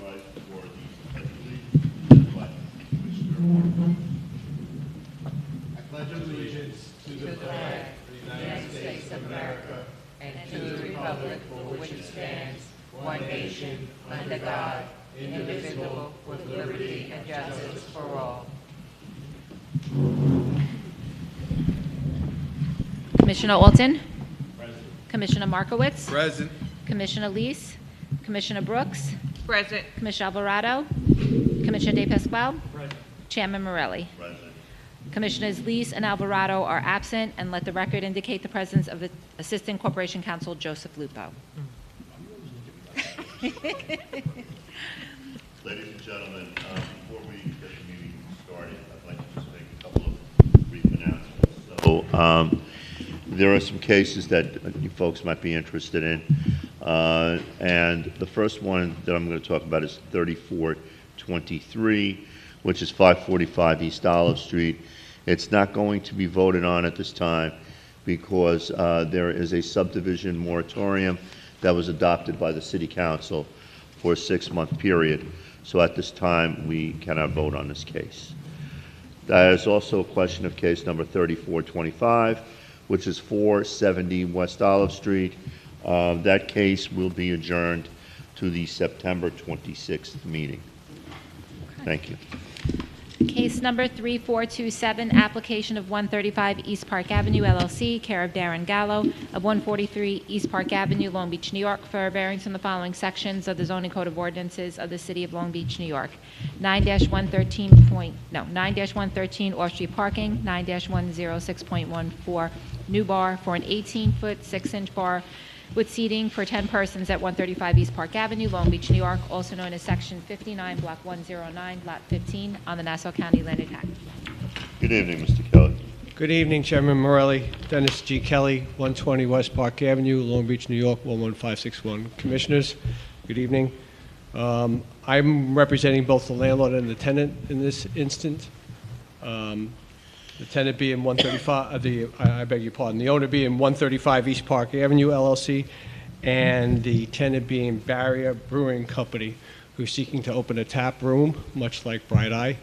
rise for the pledge of allegiance. I pledge allegiance to the flag of the United States of America and to the republic for which it stands, one nation, under God, indivisible, with liberty and justice for all. Commissioner Alton? Present. Commissioner Markowitz? Present. Commissioner Lees? Commissioner Brooks? Present. Commissioner Alvarado? Commissioner De Pasquale? Present. Chairman Morelli? Present. Commissioners Lees and Alvarado are absent, and let the record indicate the presence of the Assistant Corporation Counsel, Joseph Lupo. Ladies and gentlemen, before we get the meeting started, I'd like to just make a couple of brief announcements. So, there are some cases that you folks might be interested in, and the first one that I'm going to talk about is 3423, which is 545 East Olive Street. It's not going to be voted on at this time because there is a subdivision moratorium that was adopted by the City Council for a 6-month period. So at this time, we cannot vote on this case. There is also a question of case number 3425, which is 470 West Olive Street. That case will be adjourned to the September 26th meeting. Thank you. Case number 3427, application of 135 East Park Avenue LLC, care of Darren Gallo, of 143 East Park Avenue, Long Beach, New York, for a variance in the following sections of the zoning code of ordinances of the City of Long Beach, New York. 9-113 off-street parking, 9-106.14 new bar for an 18-foot, 6-inch bar with seating for 10 persons at 135 East Park Avenue, Long Beach, New York, also known as Section 59, Block 109, Lot 15, on the Nassau County Land Act. Good evening, Mr. Kelly. Good evening, Chairman Morelli. Dennis G. Kelly, 120 West Park Avenue, Long Beach, New York, 11561. Commissioners, good evening. I'm representing both the landlord and the tenant in this instance. The tenant being 135, I beg your pardon, the owner being 135 East Park Avenue LLC, and the tenant being Barrier Brewing Company, who's seeking to open a tap room, much like Bright Eye,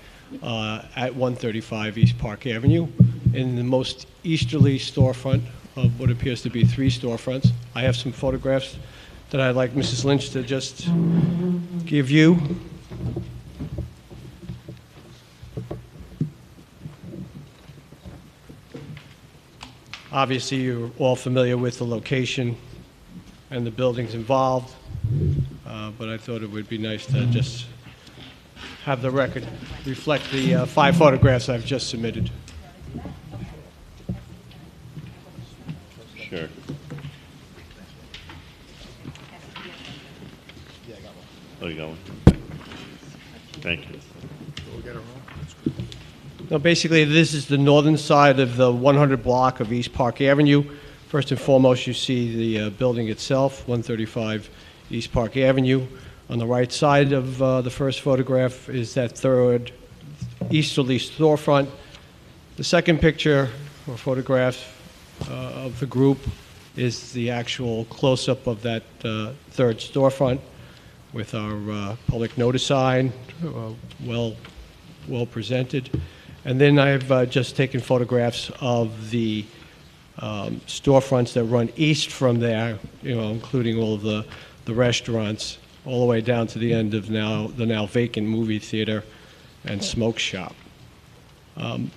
at 135 East Park Avenue, in the most easterly storefront of what appears to be 3 storefronts. I have some photographs that I'd like Mrs. Lynch to just give you. Obviously, you're all familiar with the location and the buildings involved, but I thought it would be nice to just have the record reflect the 5 photographs I've just submitted. Sure. Oh, you got one? Thank you. Now, basically, this is the northern side of the 100 block of East Park Avenue. First and foremost, you see the building itself, 135 East Park Avenue. On the right side of the first photograph is that third easterly storefront. The second picture or photograph of the group is the actual close-up of that third storefront with our public notice sign, well presented. And then I've just taken photographs of the storefronts that run east from there, including all of the restaurants, all the way down to the end of the now vacant movie theater and smoke shop.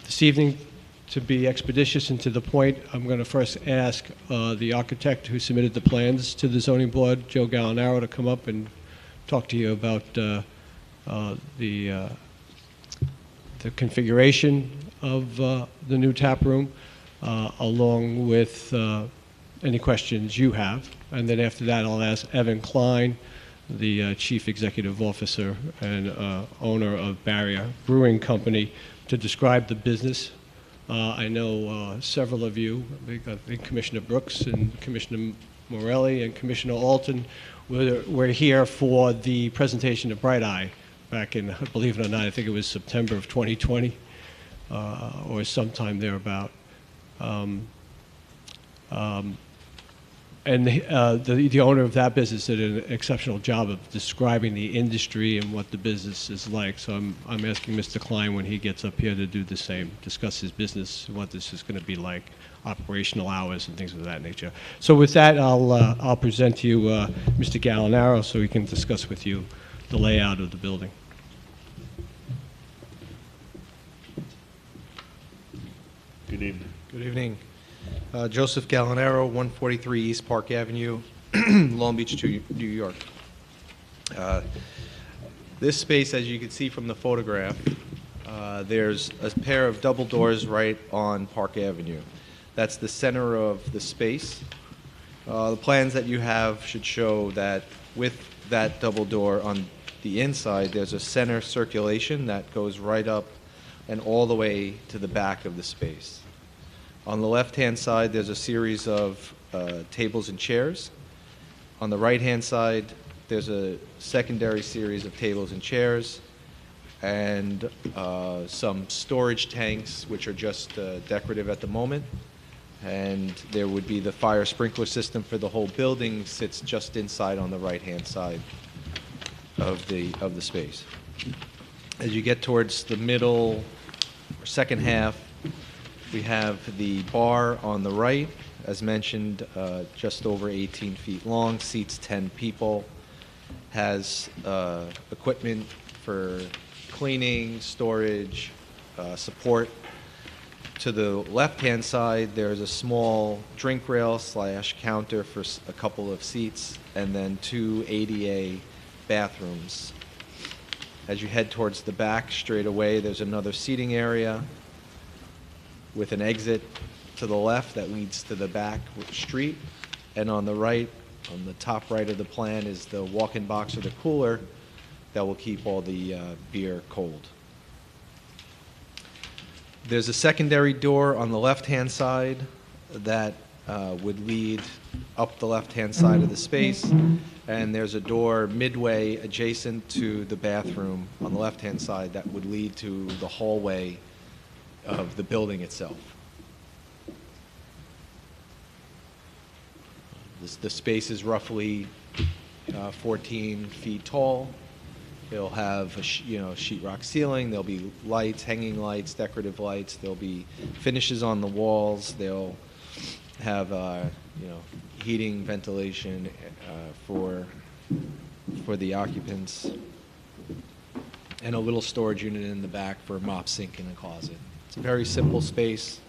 This evening, to be expeditious and to the point, I'm going to first ask the architect who submitted the plans to the zoning board, Joe Gallinaro, to come up and talk to you about the configuration of the new tap room, along with any questions you have. And then after that, I'll ask Evan Klein, the Chief Executive Officer and owner of Barrier Brewing Company, to describe the business. I know several of you, I think Commissioner Brooks and Commissioner Morelli and Commissioner Alton were here for the presentation of Bright Eye back in, believe it or not, I think it was September of 2020 or sometime thereabout. And the owner of that business did an exceptional job of describing the industry and what the business is like. So I'm asking Mr. Klein when he gets up here to do the same, discuss his business, what this is going to be like, operational hours and things of that nature. So with that, I'll present to you Mr. Gallinaro so he can discuss with you the layout of the building. Good evening. Good evening. Joseph Gallinaro, 143 East Park Avenue, Long Beach, New York. This space, as you can see from the photograph, there's a pair of double doors right on Park Avenue. That's the center of the space. The plans that you have should show that with that double door on the inside, there's a center circulation that goes right up and all the way to the back of the space. On the left-hand side, there's a series of tables and chairs. On the right-hand side, there's a secondary series of tables and chairs and some storage tanks, which are just decorative at the moment. And there would be the fire sprinkler system for the whole building sits just inside on the right-hand side of the space. As you get towards the middle or second half, we have the bar on the right, as mentioned, just over 18 feet long, seats 10 people, has equipment for cleaning, storage, support. To the left-hand side, there's a small drink rail / counter for a couple of seats, and then 2 ADA bathrooms. As you head towards the back straight away, there's another seating area with an exit to the left that leads to the back street. And on the right, on the top right of the plan, is the walk-in box or the cooler that will keep all the beer cold. There's a secondary door on the left-hand side that would lead up the left-hand side of the space, and there's a door midway adjacent to the bathroom on the left-hand side that would lead to the hallway of the building itself. The space is roughly 14 feet tall. It'll have a sheetrock ceiling. There'll be lights, hanging lights, decorative lights. There'll be finishes on the walls. They'll have heating, ventilation for the occupants, and a little storage unit in the back for a mop, sink, and a closet. It's a very simple space,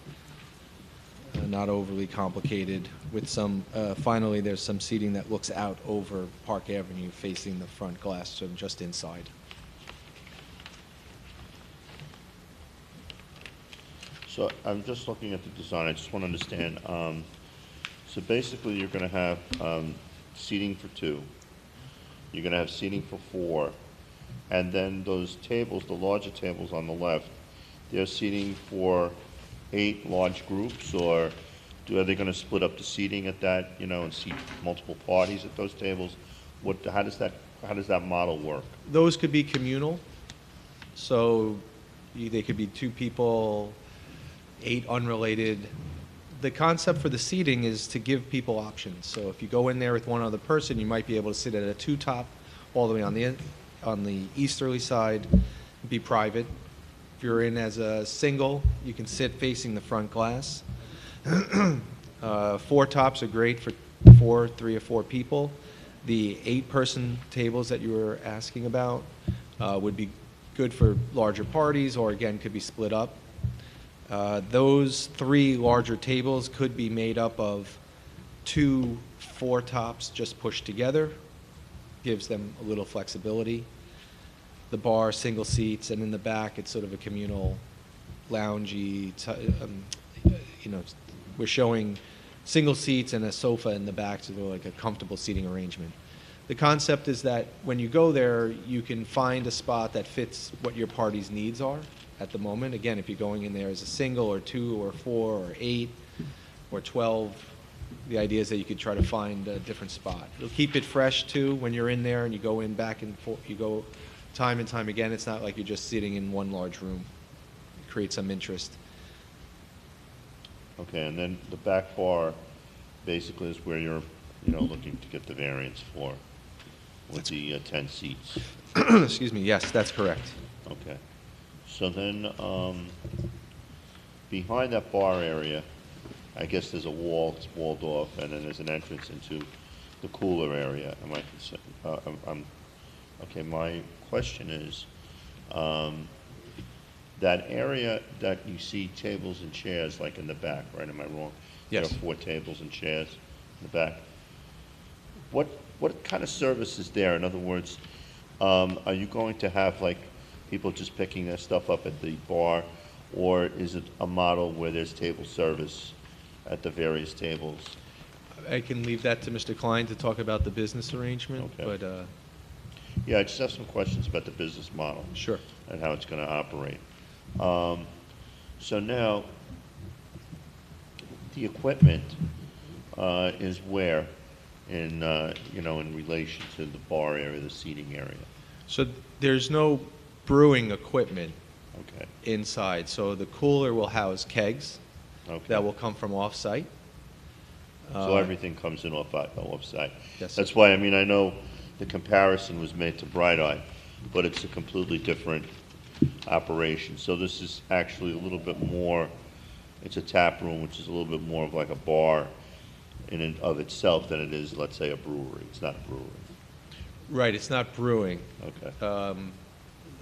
not overly complicated. With some, finally, there's some seating that looks out over Park Avenue, facing the front glass, so just inside. So I'm just looking at the design. I just want to understand. So basically, you're going to have seating for 2. You're going to have seating for 4. And then those tables, the larger tables on the left, they're seating for 8 large groups, or are they going to split up the seating at that, and seat multiple parties at those tables? How does that model work? Those could be communal, so they could be 2 people, 8 unrelated. The concept for the seating is to give people options. So if you go in there with one other person, you might be able to sit at a 2-top all the way on the easterly side, be private. If you're in as a single, you can sit facing the front glass. 4 tops are great for 3 or 4 people. The 8-person tables that you were asking about would be good for larger parties, or again, could be split up. Those 3 larger tables could be made up of 2 4-tops just pushed together. Gives them a little flexibility. The bar, single seats, and in the back, it's sort of a communal, loungy, we're showing single seats and a sofa in the back, so they're like a comfortable seating arrangement. The concept is that when you go there, you can find a spot that fits what your party's needs are at the moment. Again, if you're going in there as a single, or 2, or 4, or 8, or 12, the idea is that you could try to find a different spot. It'll keep it fresh, too, when you're in there and you go in back and forth, you go time and time again. It's not like you're just sitting in one large room. It creates some interest. Okay, and then the back bar basically is where your looking to get the variance for with the 10 seats. Excuse me, yes, that's correct. Okay. So then, behind that bar area, I guess there's a wall, it's walled off, and then there's an entrance into the cooler area. Okay, my question is, that area that you see tables and chairs, like in the back, right, am I wrong? Yes. There are 4 tables and chairs in the back. What kind of service is there? In other words, are you going to have, like, people just picking their stuff up at the bar, or is it a model where there's table service at the various tables? I can leave that to Mr. Klein to talk about the business arrangement, Okay. but, Yeah, I just have some questions about the business model. sure. And how it's going to operate. So now, the equipment is where in, in relation to the bar area, the seating area? So there's no brewing equipment Okay, inside, so the cooler will house kegs okay. that will come from off-site. So everything comes in off-site? Yes, sir. That's why, I mean, I know the comparison was made to Bright Eye, but it's a completely different operation. So this is actually a little bit more, it's a tap room, which is a little bit more of like a bar in and of itself than it is, let's say, a brewery. It's not a brewery. Right, it's not brewing. Okay,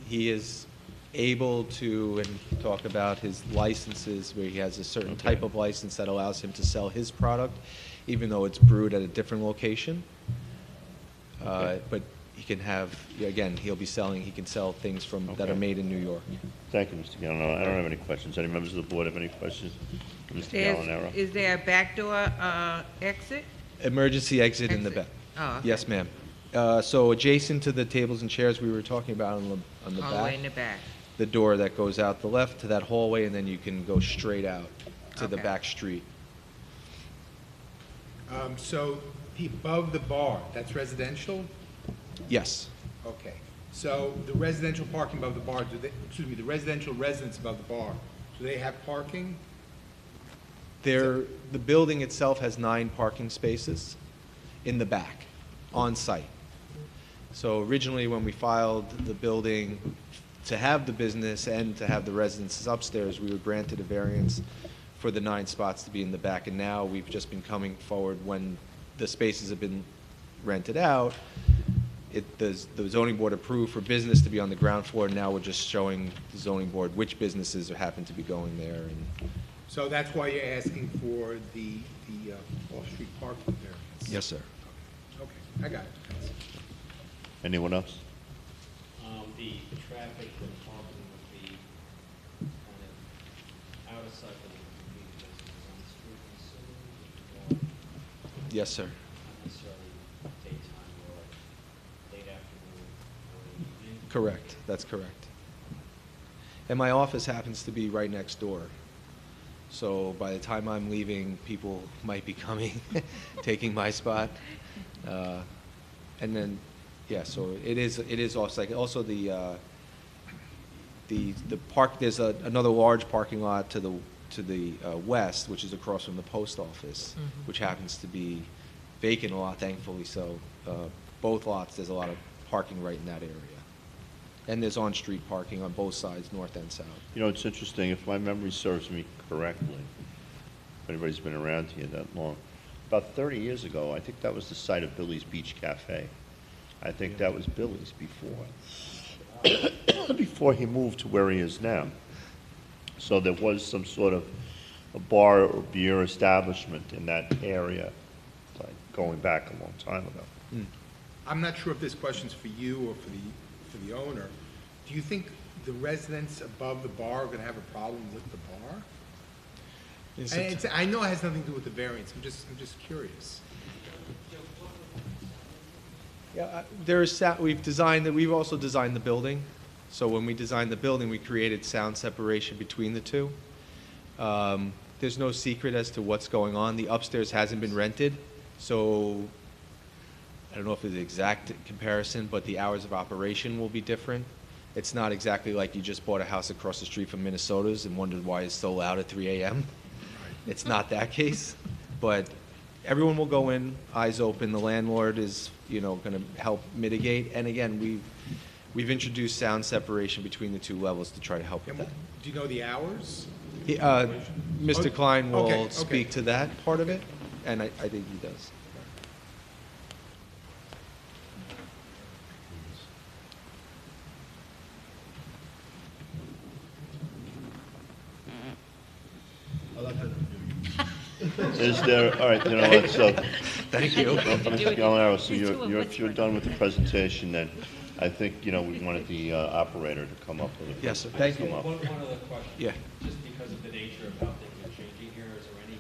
He is able to, and talk about his licenses, where he has a certain Okay. type of license that allows him to sell his product, even though it's brewed at a different location. Okay. But he can have, again, he can sell things that are Okay. made in New York. thank you, Mr. Gallinaro. I don't have any questions. Any members of the board have any questions? Mr. Gallinaro? Is there a backdoor exit? Emergency exit in the Exit. back. Oh, okay. Yes, ma'am. So adjacent to the tables and chairs we were talking about on the All the way in back, the back. the door that goes out the left to that hallway, and then you can go straight out to the Okay. back street. So above the bar, that's residential? Yes. Okay. So the residential parking above the bar, the residential residents above the bar, do they have parking? The building itself has 9 parking spaces in the back, on site. So originally, when we filed the building to have the business and to have the residences upstairs, we were granted a variance for the 9 spots to be in the back. And now we've just been coming forward when the spaces have been rented out. The zoning board approved for business to be on the ground floor. Now we're just showing the zoning board which businesses happen to be going there. And So that's why you're asking for the off-street parking variance? yes, sir. Okay, I got it. Anyone else? The traffic and parking would be kind of out of sight of the businesses on the street and city, or Yes, sir. not necessarily daytime or late afternoon or evening. Correct, that's correct. And my office happens to be right next door. So by the time I'm leaving, people might be coming, taking my spot. And then, yeah, so it is off-site. Also, the park, there's another large parking lot to the west, which is across from the post office, which happens to be vacant a lot, thankfully. So both lots, there's a lot of parking right in that area. And there's on-street parking on both sides, north and south. You know, it's interesting, if my memory serves me correctly, if anybody's been around here that long, about 30 years ago, I think that was the site of Billy's Beach Cafe. I think that was Billy's before he moved to where he is now. So there was some sort of a bar or beer establishment in that area, like going back a long time ago. I'm not sure if this question's for you or for the owner. Do you think the residents above the bar are gonna have a problem with the bar? And I know it has nothing to do with the variance, I'm just curious. Yeah, we've also designed the building. So when we designed the building, we created sound separation between the two. There's no secret as to what's going on. The upstairs hasn't been rented, so I don't know if it's the exact comparison, but the hours of operation will be different. It's not exactly like you just bought a house across the street from Minnesota's and wondered why it's so loud at 3 a.m. It's not that case, but everyone will go in, eyes open. The landlord is, going to help mitigate. And again, we've introduced sound separation between the two levels to try to help with And that. do you know the hours? Mr. Klein will Okay, okay. speak to that part of it, and I think he does. Is there, all right, you know what, so, Thank you. Mr. Gallinaro, so These two of if which you're one? done with the presentation, then I think, we wanted the operator to come up with a... Yes, sir. Thank you. come up. One other question. Yeah. Just because of the nature of how things are changing here, is there any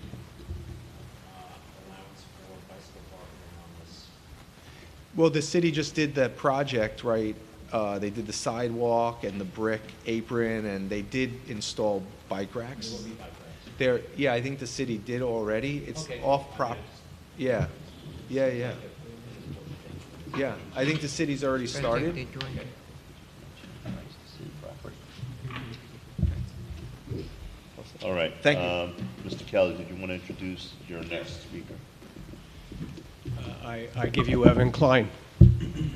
allowance for bicycle parking on this? Well, the city just did that project, right? They did the sidewalk and the brick apron, and they did install bike racks. There will be bike racks. There, yeah, I think the city did already. It's Okay. off prop. Yeah, yeah. Yeah, I think the city's already started. All right. Thank you. Mr. Kelly, did you want to introduce your next speaker? I give you Evan Klein. I'm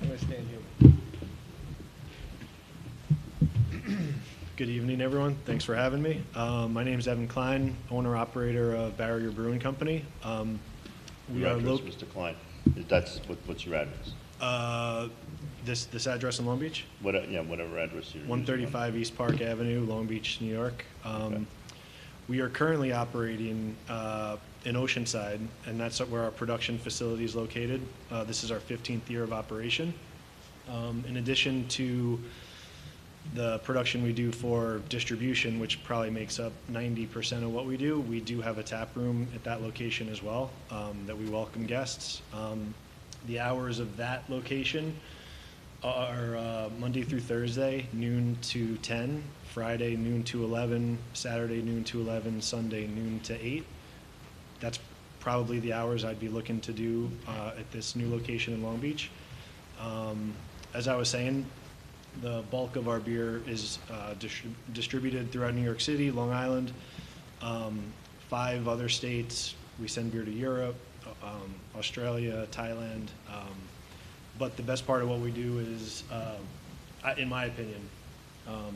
going to stand here. Good evening, everyone. Thanks for having me. My name is Evan Klein, owner-operator of Barrier Brewing Company. We Your are address, located. Mr. Klein. What's your address? This address in Long Beach, Yeah, whatever address you're... 135 East Park Avenue, Long Beach, New York. Okay. We are currently operating in Oceanside, and that's where our production facility is located. This is our 15th year of operation. In addition to the production we do for distribution, which probably makes up 90% of what we do have a tap room at that location as well, that we welcome guests. The hours of that location are Monday through Thursday, noon to 10, Friday, noon to 11, Saturday, noon to 11, Sunday, noon to 8. That's probably the hours I'd be looking to do at this new location in Long Beach. As I was saying, the bulk of our beer is distributed throughout New York City, Long Island, 5 other states. We send beer to Europe, Australia, Thailand. But the best part of what we do is, in my opinion,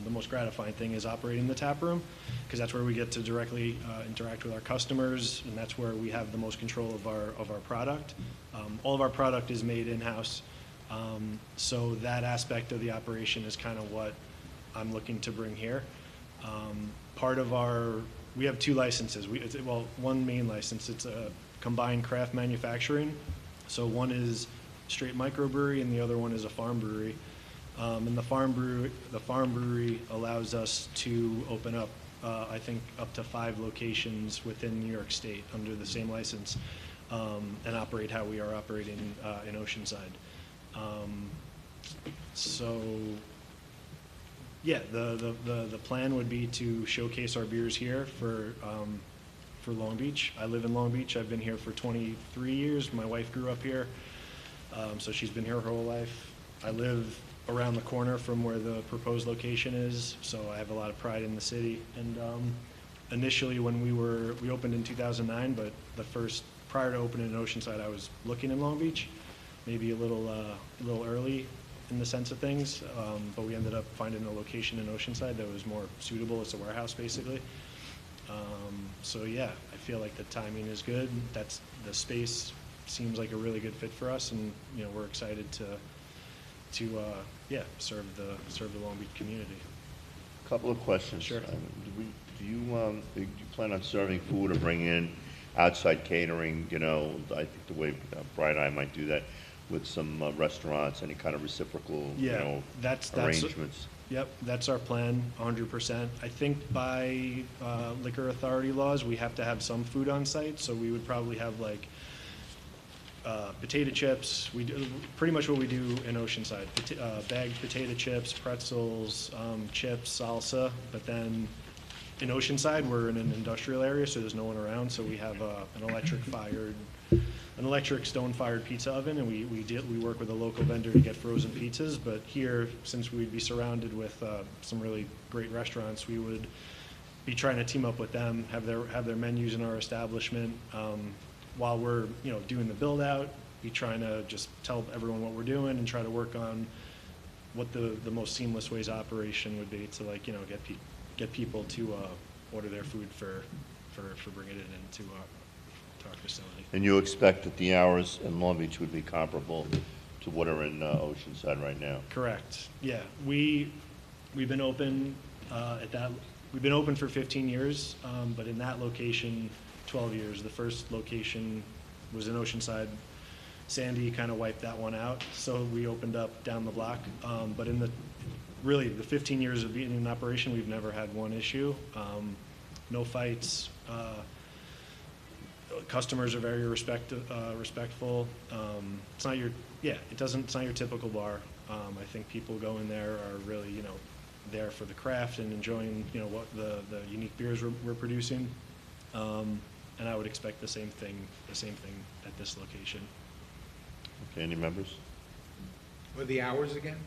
the most gratifying thing is operating the tap room, because that's where we get to directly interact with our customers, and that's where we have the most control of our product. All of our product is made in-house. So that aspect of the operation is kind of what I'm looking to bring here. We have 2 licenses. One main license, it's a combined craft manufacturing. So one is straight microbrewery and the other one is a farm brewery. And the farm brewery allows us to open up, I think, up to 5 locations within New York State under the same license, and operate how we are operating in Oceanside. So, yeah, the plan would be to showcase our beers here for Long Beach. I live in Long Beach. I've been here for 23 years. My wife grew up here, so she's been here her whole life. I live around the corner from where the proposed location is, so I have a lot of pride in the city. And initially, when we opened in 2009, but prior to opening in Oceanside, I was looking in Long Beach. Maybe a little early in the sense of things, but we ended up finding a location in Oceanside that was more suitable. It's a warehouse, basically. So yeah, I feel like the timing is good. The space seems like a really good fit for us, and we're excited to serve the Long Beach community. Couple of questions. Sure. Do you plan on serving food or bring in outside catering? I think the way Brian and I might do that with some restaurants, any kind of reciprocal, that's arrangements. Yep, that's our plan, 100%. I think by liquor authority laws, we have to have some food on site, so we would probably have like potato chips. We do pretty much what we do in Oceanside: bagged potato chips, pretzels, chips, salsa. But then in Oceanside, we're in an industrial area, so there's no one around. So we have an electric stone-fired pizza oven, and we work with a local vendor to get frozen pizzas. But here, since we'd be surrounded with some really great restaurants, we would be trying to team up with them, have their menus in our establishment. While we're, doing the build out, be trying to just tell everyone what we're doing and try to work on what the most seamless ways of operation would be to get people to order their food for bringing it into our facility. And you expect that the hours in Long Beach would be comparable to what are in Oceanside right now? Correct. Yeah, we've been open We've been open for 15 years, but in that location, 12 years. The first location was in Oceanside. Sandy kind of wiped that one out, so we opened up down the block. But in the 15 years of being in operation, we've never had one issue. No fights. Customers are very respectful. It's not your typical bar. I think people go in there are really, there for the craft and enjoying, what the unique beers we're producing. And I would expect the same thing at this location. Okay, any members? What are the hours again?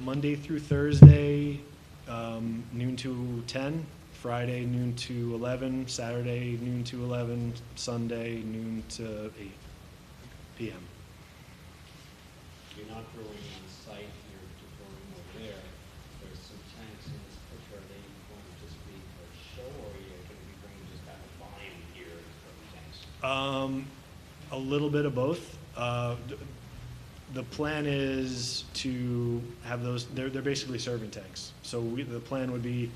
Monday through Thursday, noon to 10. Friday, noon to 11. Saturday, noon to 11. Sunday, noon to 8 p.m. You're not brewing on site, you're brewing over there. There's some tanks in this picture. Are they going to just be for show, or are you going to be bringing just kind of volume here from tanks? A little bit of both. The plan is to have those, they're basically serving tanks. So the plan would be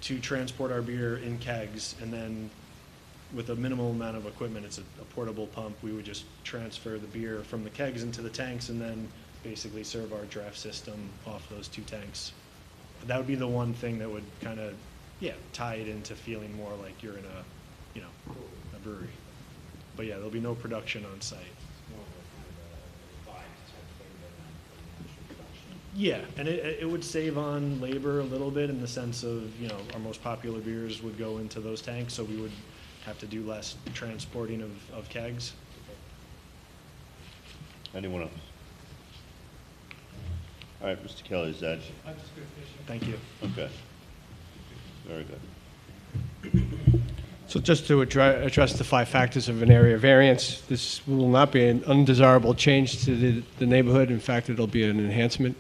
to transport our beer in kegs, and then with a minimal amount of equipment, it's a portable pump, we would just transfer the beer from the kegs into the tanks and then basically serve our draft system off those two tanks. That would be the one thing that would kind of, tie it into feeling more like you're in a brewery. But yeah, there'll be no production on site. It's more of a kind of a vibe type thing than an actual production. Yeah, and it would save on labor a little bit in the sense of, our most popular beers would go into those tanks, so we would have to do less transporting of kegs. Anyone else? All right, Mr. Kelly, is that, Thank you. okay. Very good. So just to address the 5 factors of an area variance, this will not be an undesirable change to the neighborhood. In fact, it'll be an enhancement.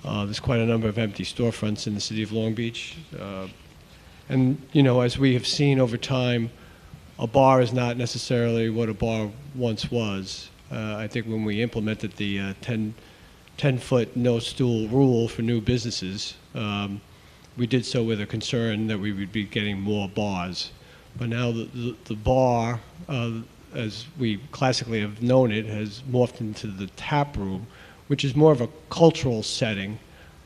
There's quite a number of empty storefronts in the city of Long Beach. And, as we have seen over time, a bar is not necessarily what a bar once was. I think when we implemented the 10-foot no-stool rule for new businesses, we did so with a concern that we would be getting more bars. But now the bar, as we classically have known it, has morphed into the tap room, which is more of a cultural setting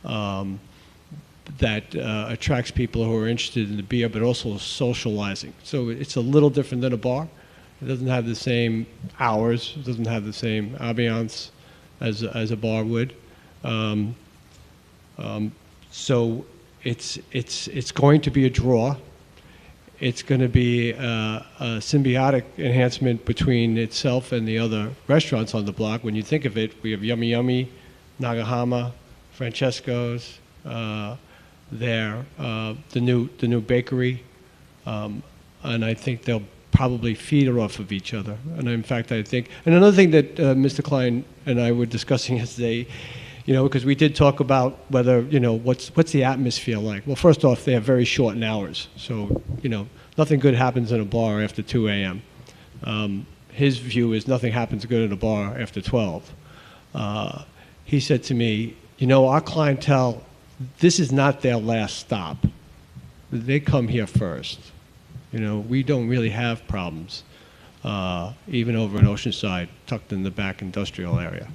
that attracts people who are interested in the beer, but also socializing. So it's a little different than a bar. It doesn't have the same hours. It doesn't have the same ambiance as a bar would. So it's going to be a draw. It's going to be a symbiotic enhancement between itself and the other restaurants on the block. When you think of it, we have Yummy Yummy, Nagahama, Francesco's, there, the new bakery, and I think they'll probably feed off of each other. And in fact, I think, and another thing that Mr. Klein and I were discussing yesterday, because we did talk about whether, what's the atmosphere like? Well, first off, they have very short hours. So, nothing good happens in a bar after 2 a.m. His view is nothing happens good in a bar after 12. He said to me, our clientele, this is not their last stop. They come here first. We don't really have problems, even over in Oceanside, tucked in the back industrial area.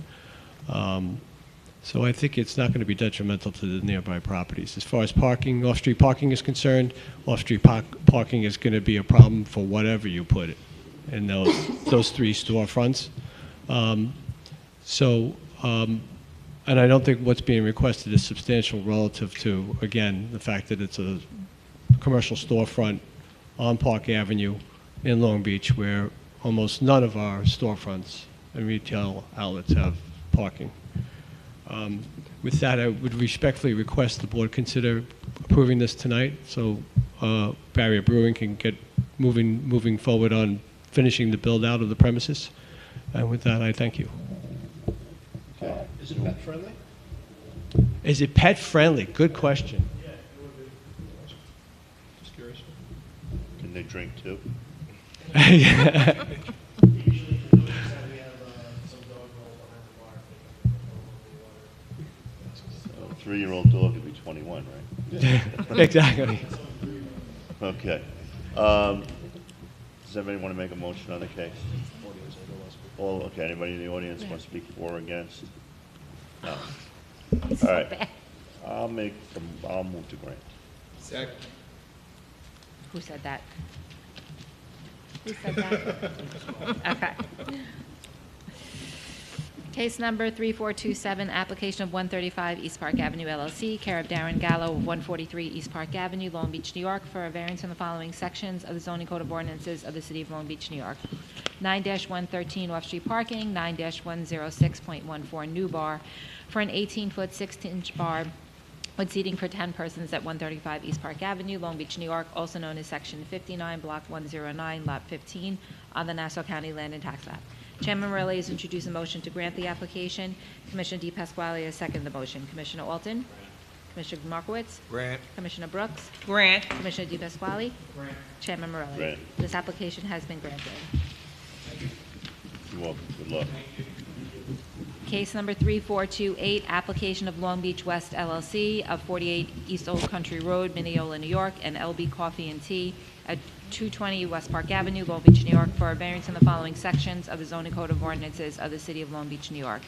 So I think it's not going to be detrimental to the nearby properties. As far as parking, off-street parking is concerned, off-street parking is going to be a problem for whatever you put it in those 3 storefronts. And I don't think what's being requested is substantial relative to, again, the fact that it's a commercial storefront on Park Avenue in Long Beach, where almost none of our storefronts and retail outlets have parking. With that, I would respectfully request the board consider approving this tonight, so Barrier Brewing can get moving forward on finishing the build-out of the premises. And with that, I thank you. Is it pet friendly? Is it pet-friendly? Good question. Just curious. Can they drink too? Usually for those that we have some dog rolls behind the bar. A 3-year-old dog would be 21, right? Exactly. Okay. Does anybody want to make a motion on the case? All, okay, anybody in the audience want to speak for or against? No. All right. I'll move to grant. Second. Who said that? Who said that? Okay. Case number 3427, application of 135 East Park Avenue LLC, care of Darren Gallo of 143 East Park Avenue, Long Beach, New York, for a variance in the following sections of the zoning code of ordinances of the city of Long Beach, New York. 9-113 off-street parking, 9-106.14 new bar, for an 18-foot, 6-inch bar with seating for 10 persons at 135 East Park Avenue, Long Beach, New York, also known as Section 59, Block 109, Lot 15, on the Nassau County Land and Tax Map. Chairman Morelli has introduced a motion to grant the application. Commissioner DePasquale has seconded the motion. Commissioner Alton? Commissioner Markowitz? Grant. Commissioner Brooks? Grant. Commissioner DePasquale? Chairman Morelli? Grant. This application has been granted. You're welcome. Good luck. Case number 3428, application of Long Beach West LLC of 48 East Old Country Road, Mineola, New York, and LB Coffee and Tea at 220 West Park Avenue, Long Beach, New York, for a variance in the following sections of the zoning code of ordinances of the city of Long Beach, New York.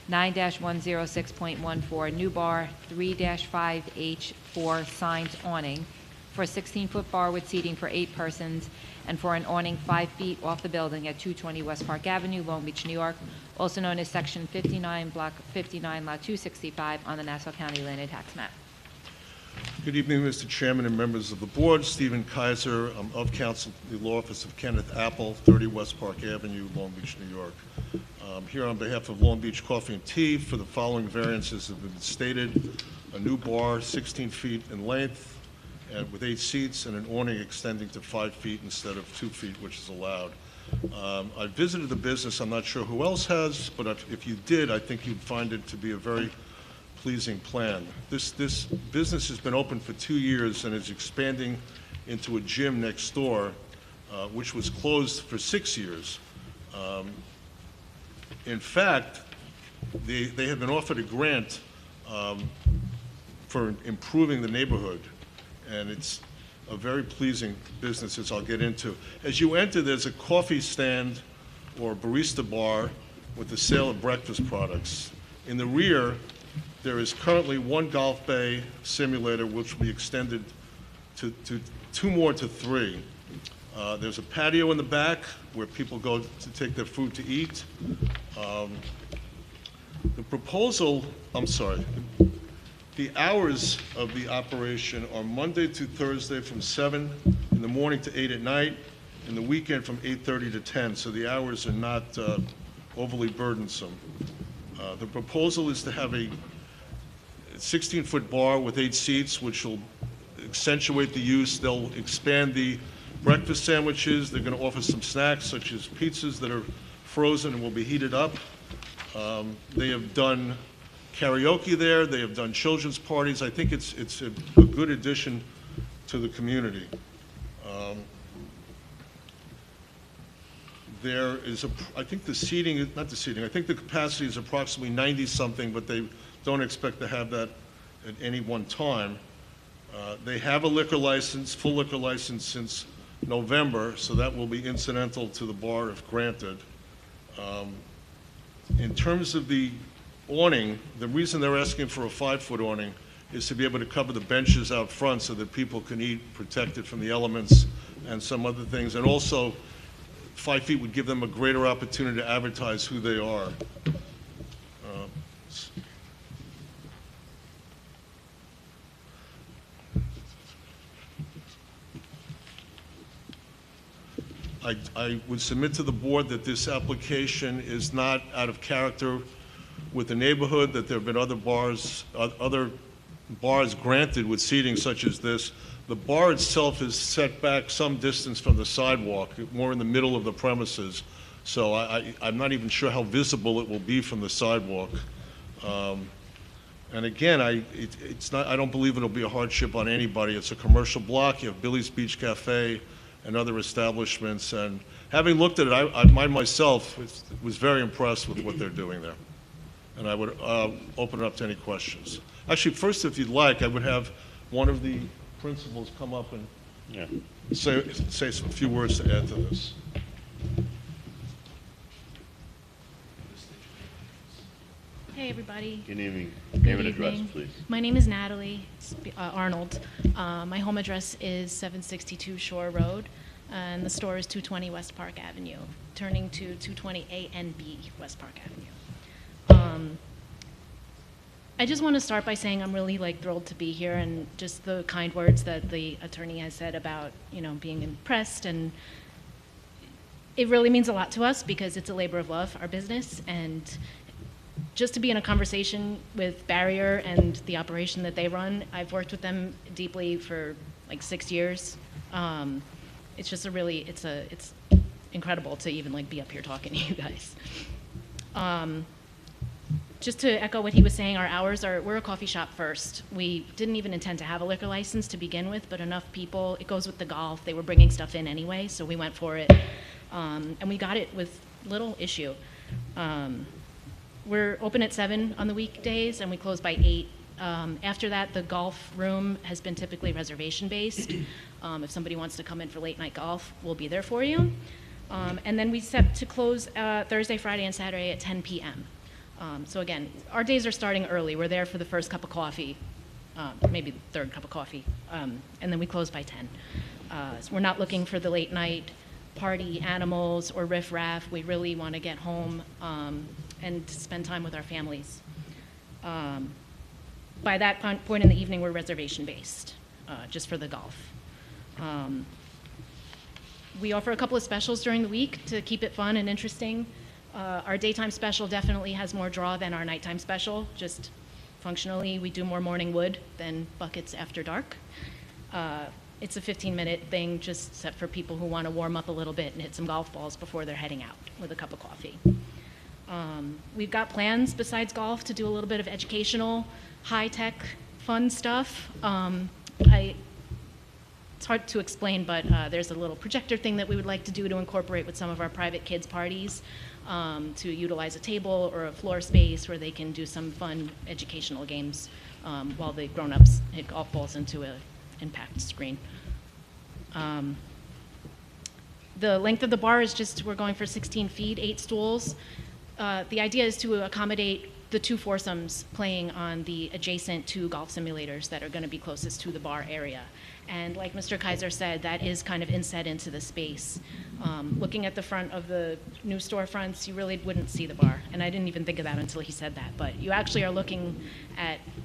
9-106.14 new bar, 3-5H4 signs awning, for a 16-foot bar with seating for 8 persons, and for an awning 5 feet off the building at 220 West Park Avenue, Long Beach, New York, also known as Section 59, Block 59, Lot 265, on the Nassau County Land and Tax Map. Good evening, Mr. Chairman and members of the board. Stephen Kaiser, I'm of counsel to the law office of Kenneth Apple, 30 West Park Avenue, Long Beach, New York. Here on behalf of Long Beach Coffee and Tea for the following variances have been stated: a new bar 16 feet in length and with 8 seats, and an awning extending to 5 feet instead of 2 feet, which is allowed. I visited the business. I'm not sure who else has, but if you did, I think you'd find it to be a very pleasing plan. This business has been open for 2 years and is expanding into a gym next door, which was closed for 6 years. In fact, they have been offered a grant for improving the neighborhood, and it's a very pleasing business, as I'll get into. As you enter, there's a coffee stand or barista bar with the sale of breakfast products. In the rear, there is currently 1 golf bay simulator, which will be extended to 2 more to 3. There's a patio in the back where people go to take their food to eat. The proposal, the hours of the operation are Monday to Thursday from 7 in the morning to 8 at night, and the weekend from 8:30 to 10, so the hours are not overly burdensome. The proposal is to have a 16-foot bar with 8 seats, which will accentuate the use. They'll expand the breakfast sandwiches. They're going to offer some snacks, such as pizzas that are frozen and will be heated up. They have done karaoke there. They have done children's parties. I think it's a good addition to the community. There is I think the seating, not the seating, I think the capacity is approximately 90-something, but they don't expect to have that at any one time. They have a liquor license, full liquor license since November, so that will be incidental to the bar if granted. In terms of the awning, the reason they're asking for a 5-foot awning is to be able to cover the benches out front so that people can eat protected from the elements and some other things. And also, 5 feet would give them a greater opportunity to advertise who they are. I would submit to the board that this application is not out of character with the neighborhood, that there have been other bars, other bars granted with seating such as this. The bar itself is set back some distance from the sidewalk, more in the middle of the premises. So I'm not even sure how visible it will be from the sidewalk. And again, I don't believe it'll be a hardship on anybody. It's a commercial block. You have Billy's Beach Cafe and other establishments. And having looked at it, I myself was very impressed with what they're doing there. And I would open it up to any questions. Actually, first, if you'd like, I would have one of the principals come up and say a few words to add to this. Hey, everybody. Good evening. Good Name and address, evening. please. My name is Natalie Arnold. My home address is 762 Shore Road, and the store is 220 West Park Avenue, turning to 220 A and B West Park Avenue. I just want to start by saying I'm really thrilled to be here, and just the kind words that the attorney has said about being impressed, and it really means a lot to us because it's a labor of love, our business, and just to be in a conversation with Barrier and the operation that they run. I've worked with them deeply for 6 years. It's just it's incredible to even be up here talking to you guys. Just to echo what he was saying, our hours we're a coffee shop first. We didn't even intend to have a liquor license to begin with, but enough people, it goes with the golf, they were bringing stuff in anyway, so we went for it. And we got it with little issue. We're open at 7 on the weekdays, and we close by 8. After that, the golf room has been typically reservation-based. If somebody wants to come in for late-night golf, we'll be there for you. And then we set to close Thursday, Friday, and Saturday at 10 p.m. So again, our days are starting early. We're there for the first cup of coffee, maybe the third cup of coffee, and then we close by 10. So we're not looking for the late-night party animals or riff-raff. We really want to get home and spend time with our families. By that point in the evening, we're reservation-based, just for the golf. We offer a couple of specials during the week to keep it fun and interesting. Our daytime special definitely has more draw than our nighttime special. Just functionally, we do more morning wood than buckets after dark. It's a 15-minute thing just set for people who want to warm up a little bit and hit some golf balls before they're heading out with a cup of coffee. We've got plans besides golf to do a little bit of educational, high-tech, fun stuff. It's hard to explain, but there's a little projector thing that we would like to do to incorporate with some of our private kids' parties, to utilize a table or a floor space where they can do some fun educational games while the grown-ups hit golf balls into an impact screen. The length of the bar is we're going for 16 feet, 8 stools. The idea is to accommodate the 2 foursomes playing on the adjacent 2 golf simulators that are going to be closest to the bar area. And like Mr. Kaiser said, that is kind of inset into the space. Looking at the front of the new storefronts, you really wouldn't see the bar. And I didn't even think of that until he said that. But you actually are looking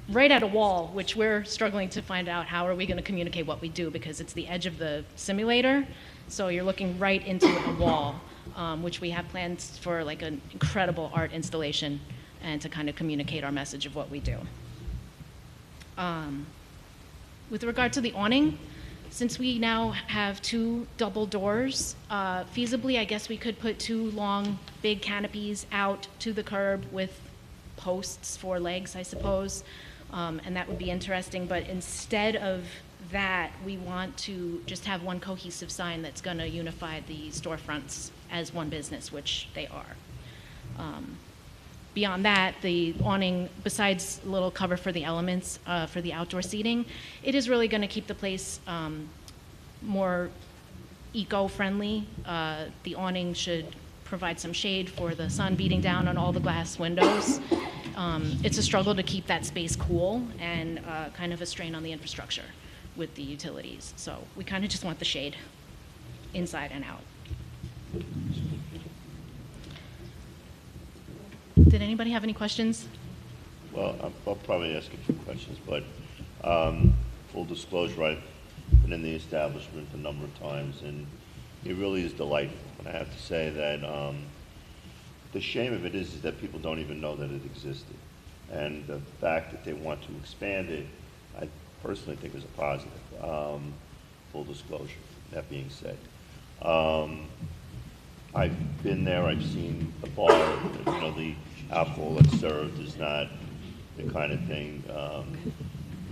right at a wall, which we're struggling to find out how are we going to communicate what we do, because it's the edge of the simulator. So you're looking right into a wall, which we have plans for an incredible art installation and to kind of communicate our message of what we do. With regard to the awning, since we now have 2 double doors, feasibly I guess we could put 2 long, big canopies out to the curb with posts for legs, I suppose, and that would be interesting. But instead of that, we want to just have one cohesive sign that's going to unify the storefronts as one business, which they are. Beyond that, the awning, besides a little cover for the elements for the outdoor seating, it is really going to keep the place more eco-friendly. The awning should provide some shade for the sun beating down on all the glass windows. It's a struggle to keep that space cool, and kind of a strain on the infrastructure with the utilities. So we kind of just want the shade inside and out. Did anybody have any questions? Well, I'll probably ask a few questions, but full disclosure, I've been in the establishment a number of times, and it really is delightful. And I have to say that the shame of it is that people don't even know that it existed. And the fact that they want to expand it I personally think is a positive, full disclosure, that being said. I've been there, I've seen the bar, the alcohol that's served is not the kind of thing,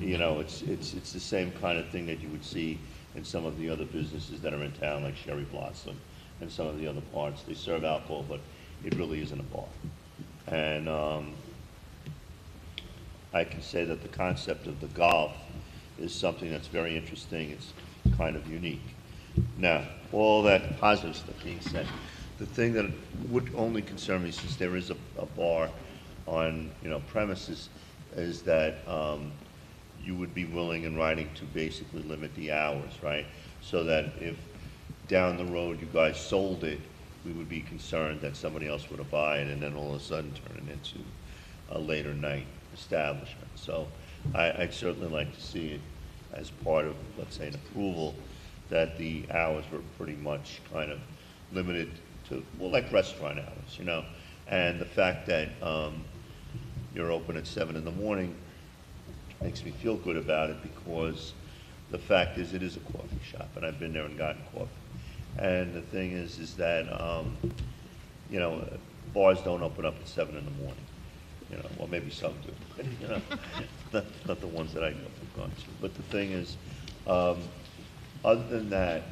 it's the same kind of thing that you would see in some of the other businesses that are in town, like Sherry Blossom and some of the other parts. They serve alcohol, but it really isn't a bar. And I can say that the concept of the golf is something that's very interesting. It's kind of unique. Now, all that positive stuff being said, the thing that would only concern me, since there is a bar on, premises, is that you would be willing in writing to basically limit the hours, right? So that if down the road you guys sold it, we would be concerned that somebody else would have buy it and then all of a sudden turn it into a later night establishment. So I'd certainly like to see it as part of, let's say, an approval, that the hours were pretty much kind of limited to, well, like restaurant hours, and the fact that you're open at 7 in the morning makes me feel good about it, because the fact is it is a coffee shop, and I've been there and gotten coffee. And the thing is that, bars don't open up at 7 in the morning, well, maybe some do, but, not the ones that I've gone to. But the thing is, other than that,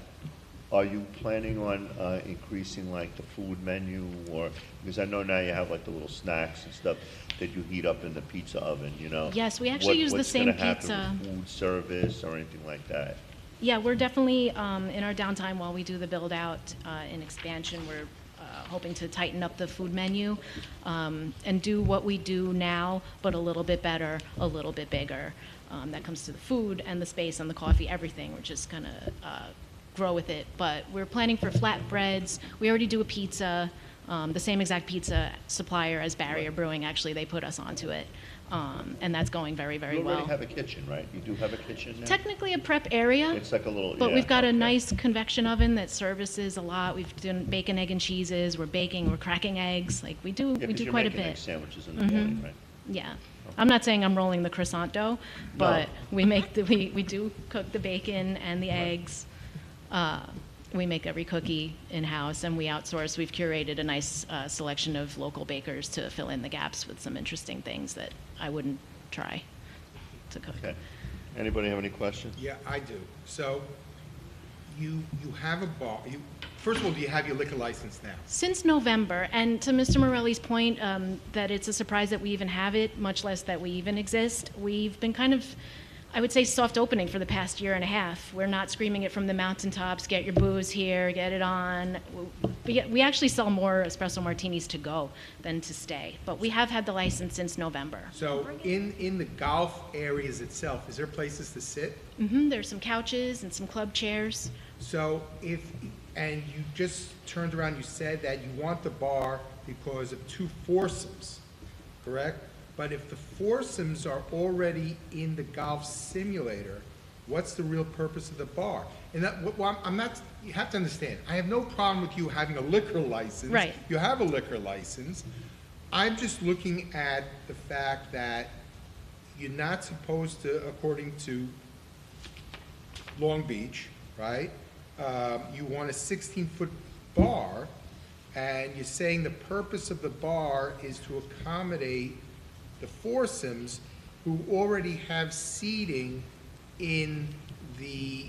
are you planning on increasing like the food menu, or, because I know now you have like the little snacks and stuff that you heat up in the pizza oven, Yes, we actually use the same What's gonna pizza. happen with food service or anything like that? Yeah, we're definitely, in our downtime while we do the build-out and expansion, we're hoping to tighten up the food menu and do what we do now, but a little bit better, a little bit bigger. That comes to the food and the space and the coffee, everything. We're just going to grow with it. But we're planning for flatbreads. We already do a pizza, the same exact pizza supplier as Barrier Brewing. Actually, they put us onto it. And that's going very, very You well. already have a kitchen, right? You do have a kitchen now? Technically a prep area. It's like a little, But yeah, we've got a okay. nice convection oven that services a lot. We've done bacon, egg, and cheeses. We're baking. We're cracking eggs. Like we do, Yeah, 'cause you're quite a making egg bit. sandwiches in the morning, right? Yeah, I'm not saying I'm rolling the croissant dough, but we make we do cook the bacon and the eggs. We make every cookie in-house, and we outsource. We've curated a nice selection of local bakers to fill in the gaps with some interesting things that I wouldn't try to cook. Okay. Anybody have any questions? Yeah, I do. So you have a bar, first of all, do you have your liquor license now? Since November, and to Mr. Morelli's point, that it's a surprise that we even have it, much less that we even exist, we've been kind of, I would say, soft opening for the past year and a half. We're not screaming it from the mountaintops, get your booze here, get it on. We actually sell more espresso martinis to go than to stay, but we have had the license since November. So in the golf areas itself, is there places to sit? There's some couches and some club chairs. So and you just turned around, you said that you want the bar because of 2 foursomes, correct? But if the foursomes are already in the golf simulator, what's the real purpose of the bar? And I'm not, you have to understand, I have no problem with you having a liquor license. Right. You have a liquor license. I'm just looking at the fact that you're not supposed to, according to Long Beach, right? You want a 16-foot bar, and you're saying the purpose of the bar is to accommodate the foursomes who already have seating in the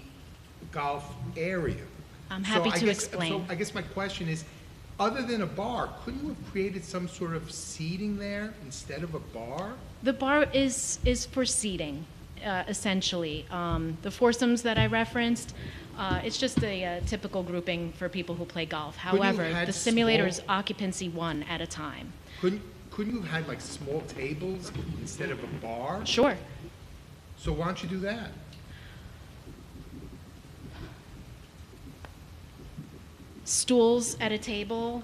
golf area. I'm happy to explain. So I guess my question is, other than a bar, couldn't you have created some sort of seating there instead of a bar? The bar is for seating, essentially. The foursomes that I referenced, it's just a typical grouping for people who play golf. Couldn't you However, have had the simulator is small- occupancy 1 at a time. Couldn't you have had like small tables instead of a bar? Sure. So why don't you do that? Stools at a table,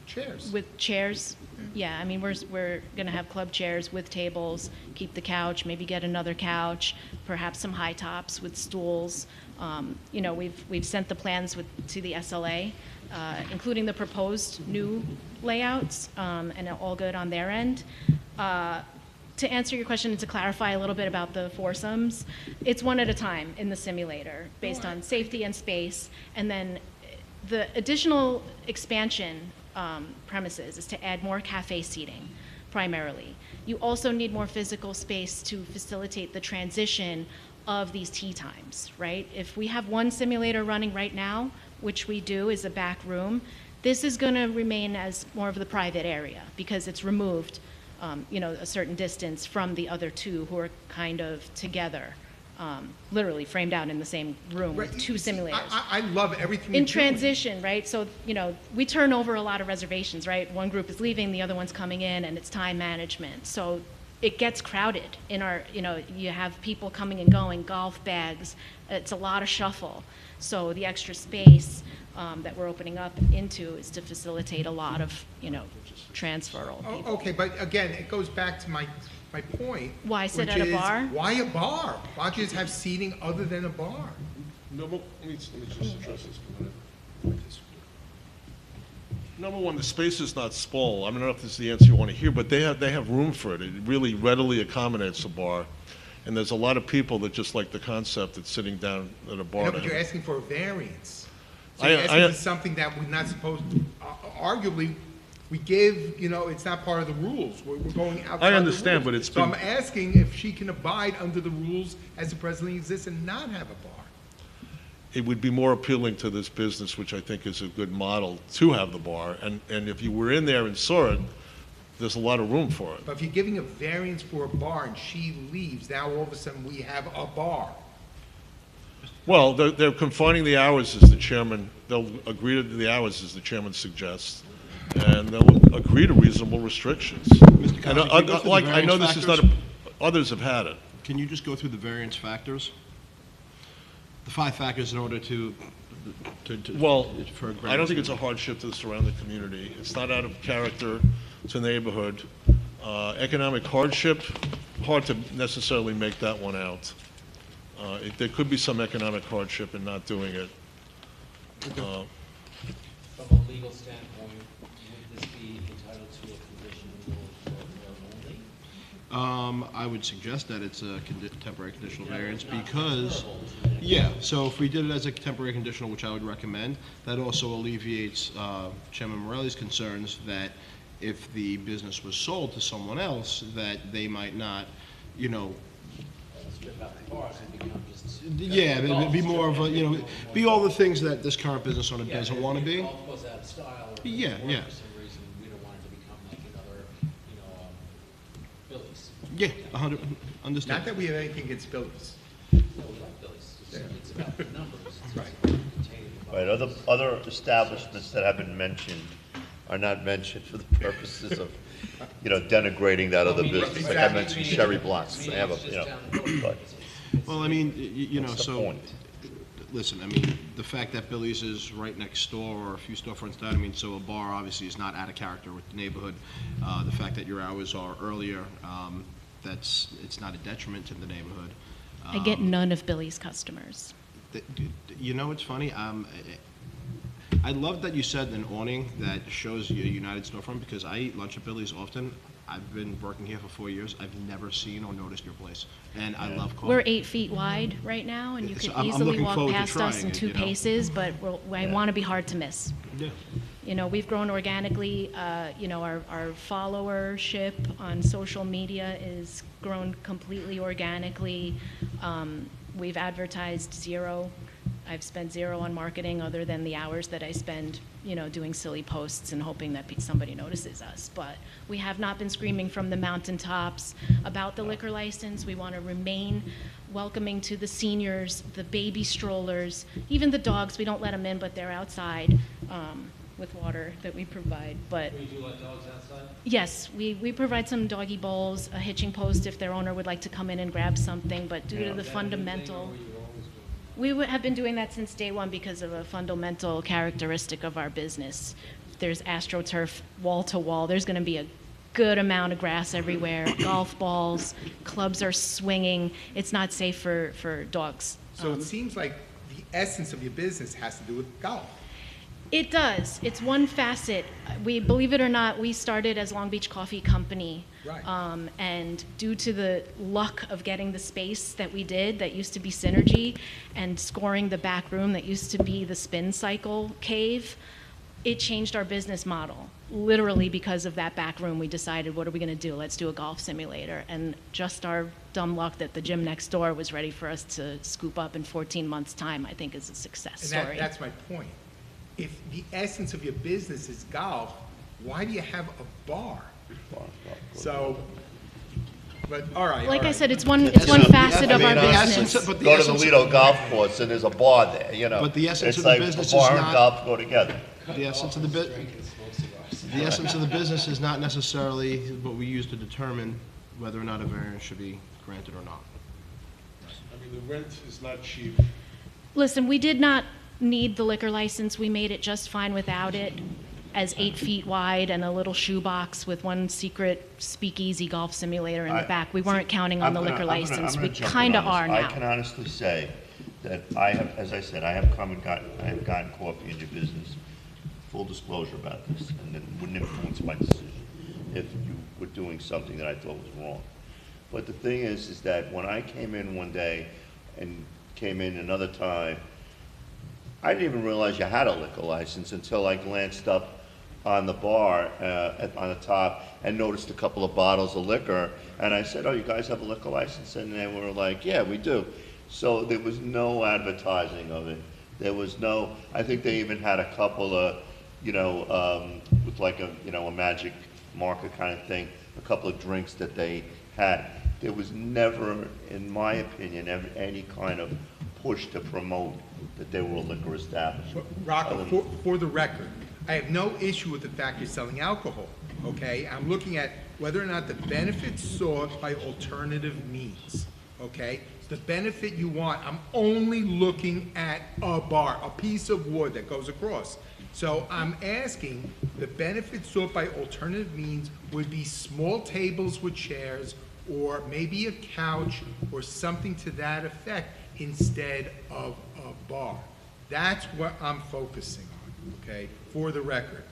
Chairs. with chairs. Yeah, I mean, we're going to have club chairs with tables, keep the couch, maybe get another couch, perhaps some high tops with stools. We've sent the plans to the SLA, including the proposed new layouts, and all good on their end. to answer your question and to clarify a little bit about the foursomes, it's one at a time in the simulator based on safety and space. And then the additional expansion premises is to add more cafe seating primarily. You also need more physical space to facilitate the transition of these tea times, right? If we have one simulator running right now, which we do, is a back room, this is going to remain as more of the private area because it's removed, a certain distance from the other two who are kind of together, literally framed out in the same room with two simulators. I love everything In you're doing. transition, right? So, we turn over a lot of reservations, right? One group is leaving, the other one's coming in, and it's time management. So it gets crowded in our, you have people coming and going, golf bags, it's a lot of shuffle. So the extra space that we're opening up into is to facilitate a lot of, transferal people. Okay, but again, it goes back to my point. Why sit which at a is, bar? Why a bar? Why don't you just have seating other than a bar? Let me just address this for a minute. Number one, the space is not small. I don't know if this is the answer you want to hear, but they have room for it. It really readily accommodates a bar. And there's a lot of people that just like the concept of sitting down at a bar. No, but you're asking for a variance. So I- you're asking I- for something that we're not supposed to, arguably, we give, it's not part of the rules. We're going outside the rules. I understand, but it's So I'm been- asking if she can abide under the rules as it presently exists and not have a bar. It would be more appealing to this business, which I think is a good model, to have the bar. And if you were in there and saw it, there's a lot of room for it. But if you're giving a variance for a bar and she leaves, now all of a sudden we have a bar. Well, they're confining the hours as the chairman, they'll agree to the hours as the chairman suggests, and they'll agree to reasonable restrictions. Mr. And Conley, can you go through the I know variance this is not, factors? others have had it. Can you just go through the variance factors? The 5 factors in order to Well, for a I don't variance. think it's a hardship to the surrounding community. It's not out of character to the neighborhood. Economic hardship, hard to necessarily make that one out. There could be some economic hardship in not doing it. From a legal standpoint, would this be entitled to a conditional only? I would suggest that it's a temporary conditional variance because, yeah, so if we did it as a temporary conditional, which I would recommend, that also alleviates Chairman Morelli's concerns that if the business was sold to someone else, that they might not, Strip out the bars and become just. yeah, it'd be more of a, be all the things that this current business owner doesn't want to be. Golf goes out of style or. Yeah, or yeah. For some reason, we don't want it to become like another, Phillies. Yeah, 100, understand. Not that we have anything against Phillies. No, we like Phillies. It's about the numbers. It's Right. containing the bars. Right, other establishments that have been mentioned are not mentioned for the purposes of, denigrating that other business. Like I mentioned, Sherry Blocks, they have but Well, I mean, what's the so, point? listen, I mean, the fact that Billy's is right next door or a few storefronts down, I mean, so a bar obviously is not out of character with the neighborhood. The fact that your hours are earlier, it's not a detriment to the neighborhood. I get none of Billy's customers. It's funny, I love that you said an awning that shows a United storefront because I eat lunch at Billy's often. I've been working here for 4 years. I've never seen or noticed your place, and I love coffee. We're 8 feet wide right now, and you So could I'm easily looking walk forward to past us trying in it, 2 paces, but I want to be hard to miss. Yeah. We've grown organically. Our followership on social media is grown completely organically. We've advertised zero. I've spent zero on marketing other than the hours that I spend, doing silly posts and hoping that somebody notices us. But we have not been screaming from the mountaintops about the liquor license. We want to remain welcoming to the seniors, the baby strollers, even the dogs. We don't let them in, but they're outside with water that we provide. But We do let dogs outside? yes, we provide some doggy bowls, a hitching post if their owner would like to come in and grab something, but due to the fundamental... We have been doing that since day one because of a fundamental characteristic of our business. There's AstroTurf wall to wall. There's going to be a good amount of grass everywhere, golf balls, clubs are swinging. It's not safe for dogs. So it seems like the essence of your business has to do with golf. It does. It's one facet. We, believe it or not, we started as Long Beach Coffee Company Right. And due to the luck of getting the space that we did, that used to be Synergy, and scoring the back room that used to be the Spin Cycle Cave, it changed our business model. Literally because of that back room, we decided, what are we going to do? Let's do a golf simulator. And just our dumb luck that the gym next door was ready for us to scoop up in 14 months' time, I think is a success And story. that's my point. If the essence of your business is golf, why do you have a bar? So, but, all right. Like all I right. said, it's one essence- facet of our I mean, business. but the Go to the essence- Lido Golf Course and there's a bar there, you know. But the essence It's of the like business is bar and not- golf go together. The essence of the essence of the business is not necessarily what we use to determine whether or not a variance should be granted or not. I mean, the rent is not cheap. Listen, we did not need the liquor license. We made it just fine without it, as 8 feet wide and a little shoebox with one secret speakeasy golf simulator in the back. We weren't counting on the liquor license. We kind of are I can now. honestly say that I have, as I said, I have gotten coffee in your business. Full disclosure about this, and it wouldn't influence my decision if you were doing something that I thought was wrong. But the thing is that when I came in one day and came in another time, I didn't even realize you had a liquor license until I glanced up on the bar on the top and noticed a couple of bottles of liquor. And I said, "Oh, you guys have a liquor license?" And they were like, "Yeah, we do." So there was no advertising of it. There was no, I think they even had a couple of, with like a magic marker kind of thing, a couple of drinks that they had. There was never, in my opinion, any kind of push to promote that they were a liquor establishment. Rocco, for the record, I have no issue with the fact you're selling alcohol, okay? I'm looking at whether or not the benefits sought by alternative means, okay? The benefit you want, I'm only looking at a bar, a piece of wood that goes across. So I'm asking, the benefits sought by alternative means would be small tables with chairs, or maybe a couch, or something to that effect, instead of a bar. That's what I'm focusing on, okay, for the record,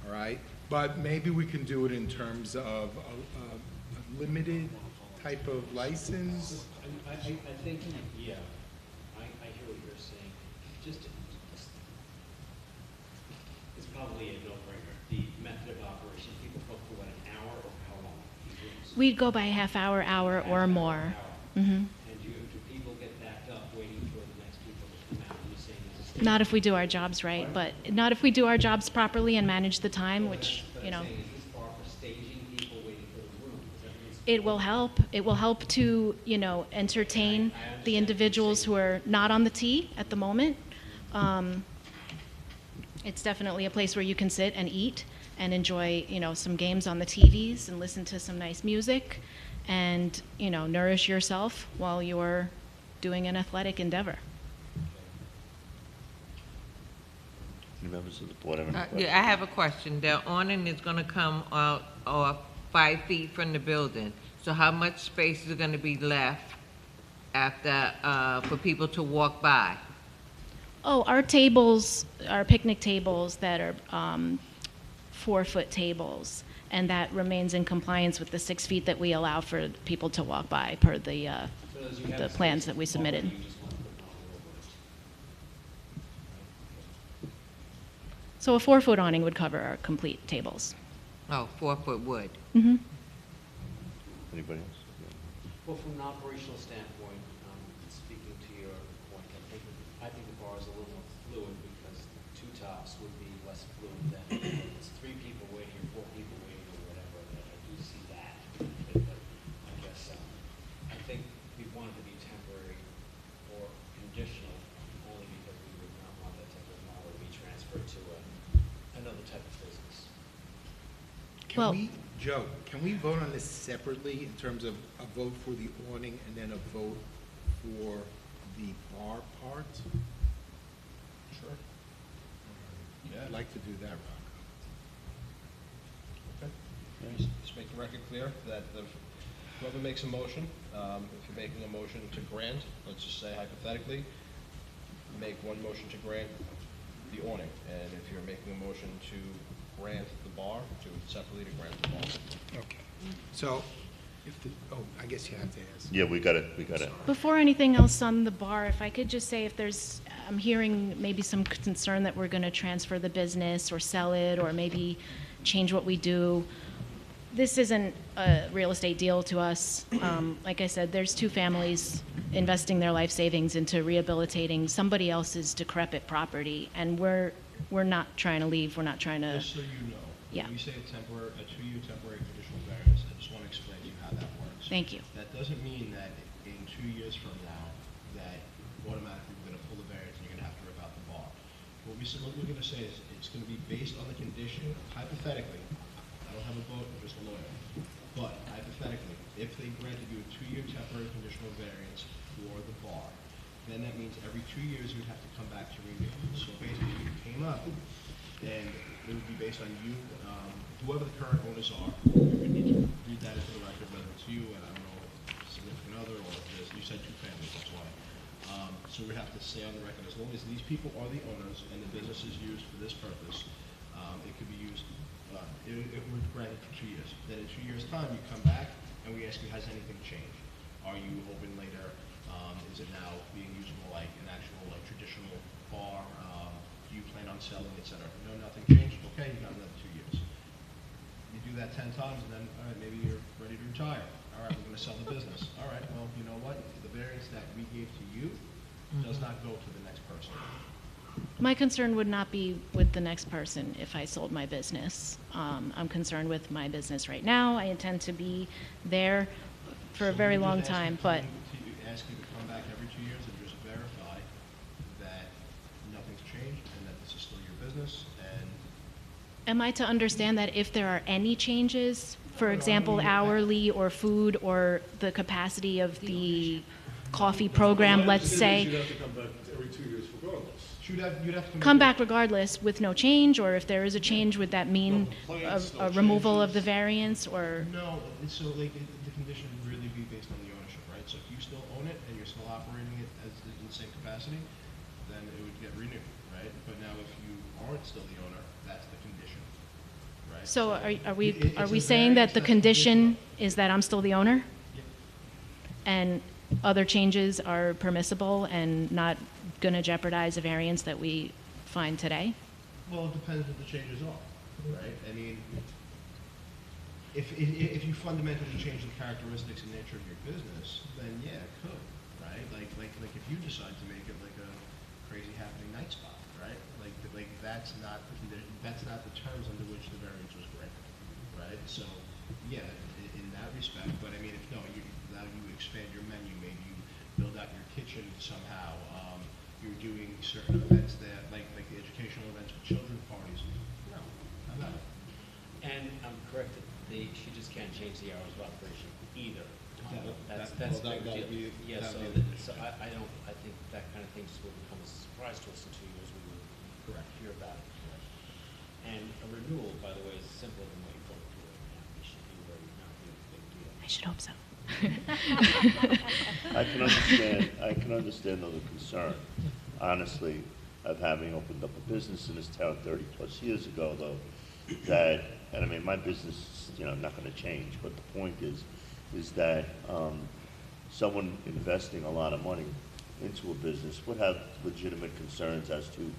all right? But maybe we can do it in terms of a limited type of license. I think, yeah, I hear what you're saying. It's probably a no-brainer. The method of operation, people book for what, an hour or how long? These rooms? We'd go by half hour, hour, or more. Mhm. And do people get backed up waiting for the next people to come out? You're saying it's a Not if we do our jobs right, but not if we do our jobs properly and manage the time, which, But I'm saying, is this bar for staging people waiting for the room? Does that mean it will help. It will help to, entertain the individuals who are not on the tee at the moment. It's definitely a place where you can sit and eat and enjoy, some games on the TVs and listen to some nice music and, nourish yourself while you're doing an athletic endeavor. Any members of the board have any questions? Yeah, I have a question. The awning is gonna come out, 5 feet from the building. So how much space is gonna be left after, for people to walk by? Oh, our tables, our picnic tables that are 4-foot tables, and that remains in compliance with the 6 feet that we allow for people to walk by per the plans that we submitted. you just want to put an awning over it? So a 4-foot awning would cover our complete tables. Oh, 4-foot wood. Mm-hmm. Anybody else? Well, from an operational standpoint, speaking to your point, I think the bar is a little more fluid because 2 tops would be less fluid than it's 3 people waiting or 4 people waiting or whatever. I do see that. But I guess I think we want it to be temporary or conditional only because we would not want that type of model to be transferred to another type of business. Well- Joe, can we vote on this separately in terms of a vote for the awning and then a vote for the bar part? Sure. I'd like to do that, Rocco. Okay. Just make the record clear that whoever makes a motion, if you're making a motion to grant, let's just say hypothetically, make one motion to grant the awning, and if you're making a motion to grant the bar, to separately to grant the bar. Okay. So, if the, oh, I guess you have to ask. Yeah, we got it. Before anything else on the bar, if I could just say if there's, I'm hearing maybe some concern that we're going to transfer the business or sell it or maybe change what we do. This isn't a real estate deal to us. Like I said, there's two families investing their life savings into rehabilitating somebody else's decrepit property, and we're not trying to leave. We're not trying to. Just so you know, Yeah. when we say a 2-year temporary conditional variance, I just want to explain to you how that works. Thank you. That doesn't mean that in 2 years from now, that automatically we're going to pull the variance and you're going to have to rip out the bar. What we're going to say is it's going to be based on the condition, hypothetically, I don't have a vote, I'm just a lawyer, but hypothetically, if they granted you a 2-year temporary conditional variance for the bar, then that means every 2 years you would have to come back to renew. So basically, if it came up, then it would be based on you, whoever the current owners are. You would need to read that into the record, whether it's you, and I don't know, significant other, or if there's, you said 2 families, that's why. So we have to say on the record, as long as these people are the owners and the business is used for this purpose, it could be used, it would grant it for 2 years. Then in 2 years' time, you come back and we ask you, has anything changed? Are you open later? Is it now being usable like an actual like traditional bar? Do you plan on selling, et cetera? No, nothing changed. Okay, you got another 2 years. You do that 10 times, and then all right, maybe you're ready to retire. All right, we're going to sell the business. All right, well, you know what? The variance that we gave to you does not go to the next person. My concern would not be with the next person if I sold my business. I'm concerned with my business right now. I intend to be there for a So very we long just ask time, you to- but ask you to come back every 2 years and just verify that nothing's changed and that this is still your business and am I to understand that if there are any changes, for No, I example, mean, hourly or food or the capacity of the coffee program, let's say, You'd have to come back every 2 years regardless. you'd have to come back regardless with no change, or if there is a change, would that mean No, the plan still a removal of the changes. variance, or? No, so like the condition would really be based on the ownership, right? So if you still own it and you're still operating it as in the same capacity, then it would get renewed, right? But now if you aren't still the owner, that's the condition, right? So are we, It's are a we saying that variance the that's condition is that I'm still the owner? Yep. And other changes are permissible and not going to jeopardize a variance that we find today? Well, it depends what the changes are, right? I mean, if you fundamentally change the characteristics and nature of your business, then yeah, it could, right? Like if you decide to make it like a crazy happening night spot, right? Like that's not the condition, that's not the terms under which the variance was granted, right? So, yeah, in that respect, but I mean, if no, now you expand your menu, maybe you build out your kitchen somehow, you're doing certain events there, like the educational events with children parties. No, how about it? And I'm correct that she just can't change the hours of operation either. That's Well, the that'd deal. be- Yeah, that'd so, be- so I don't, I think that kind of thing just will become a surprise to us in 2 years when we Correct. hear about it. And a renewal, by the way, is simpler than what you put through right now. It should be very, not be a big deal. I should hope so. I can understand though the concern, honestly, of having opened up a business in this town 30-plus years ago, though, that, and I mean, my business, you know, not gonna change, but the point is that, someone investing a lot of money into a business would have legitimate concerns as to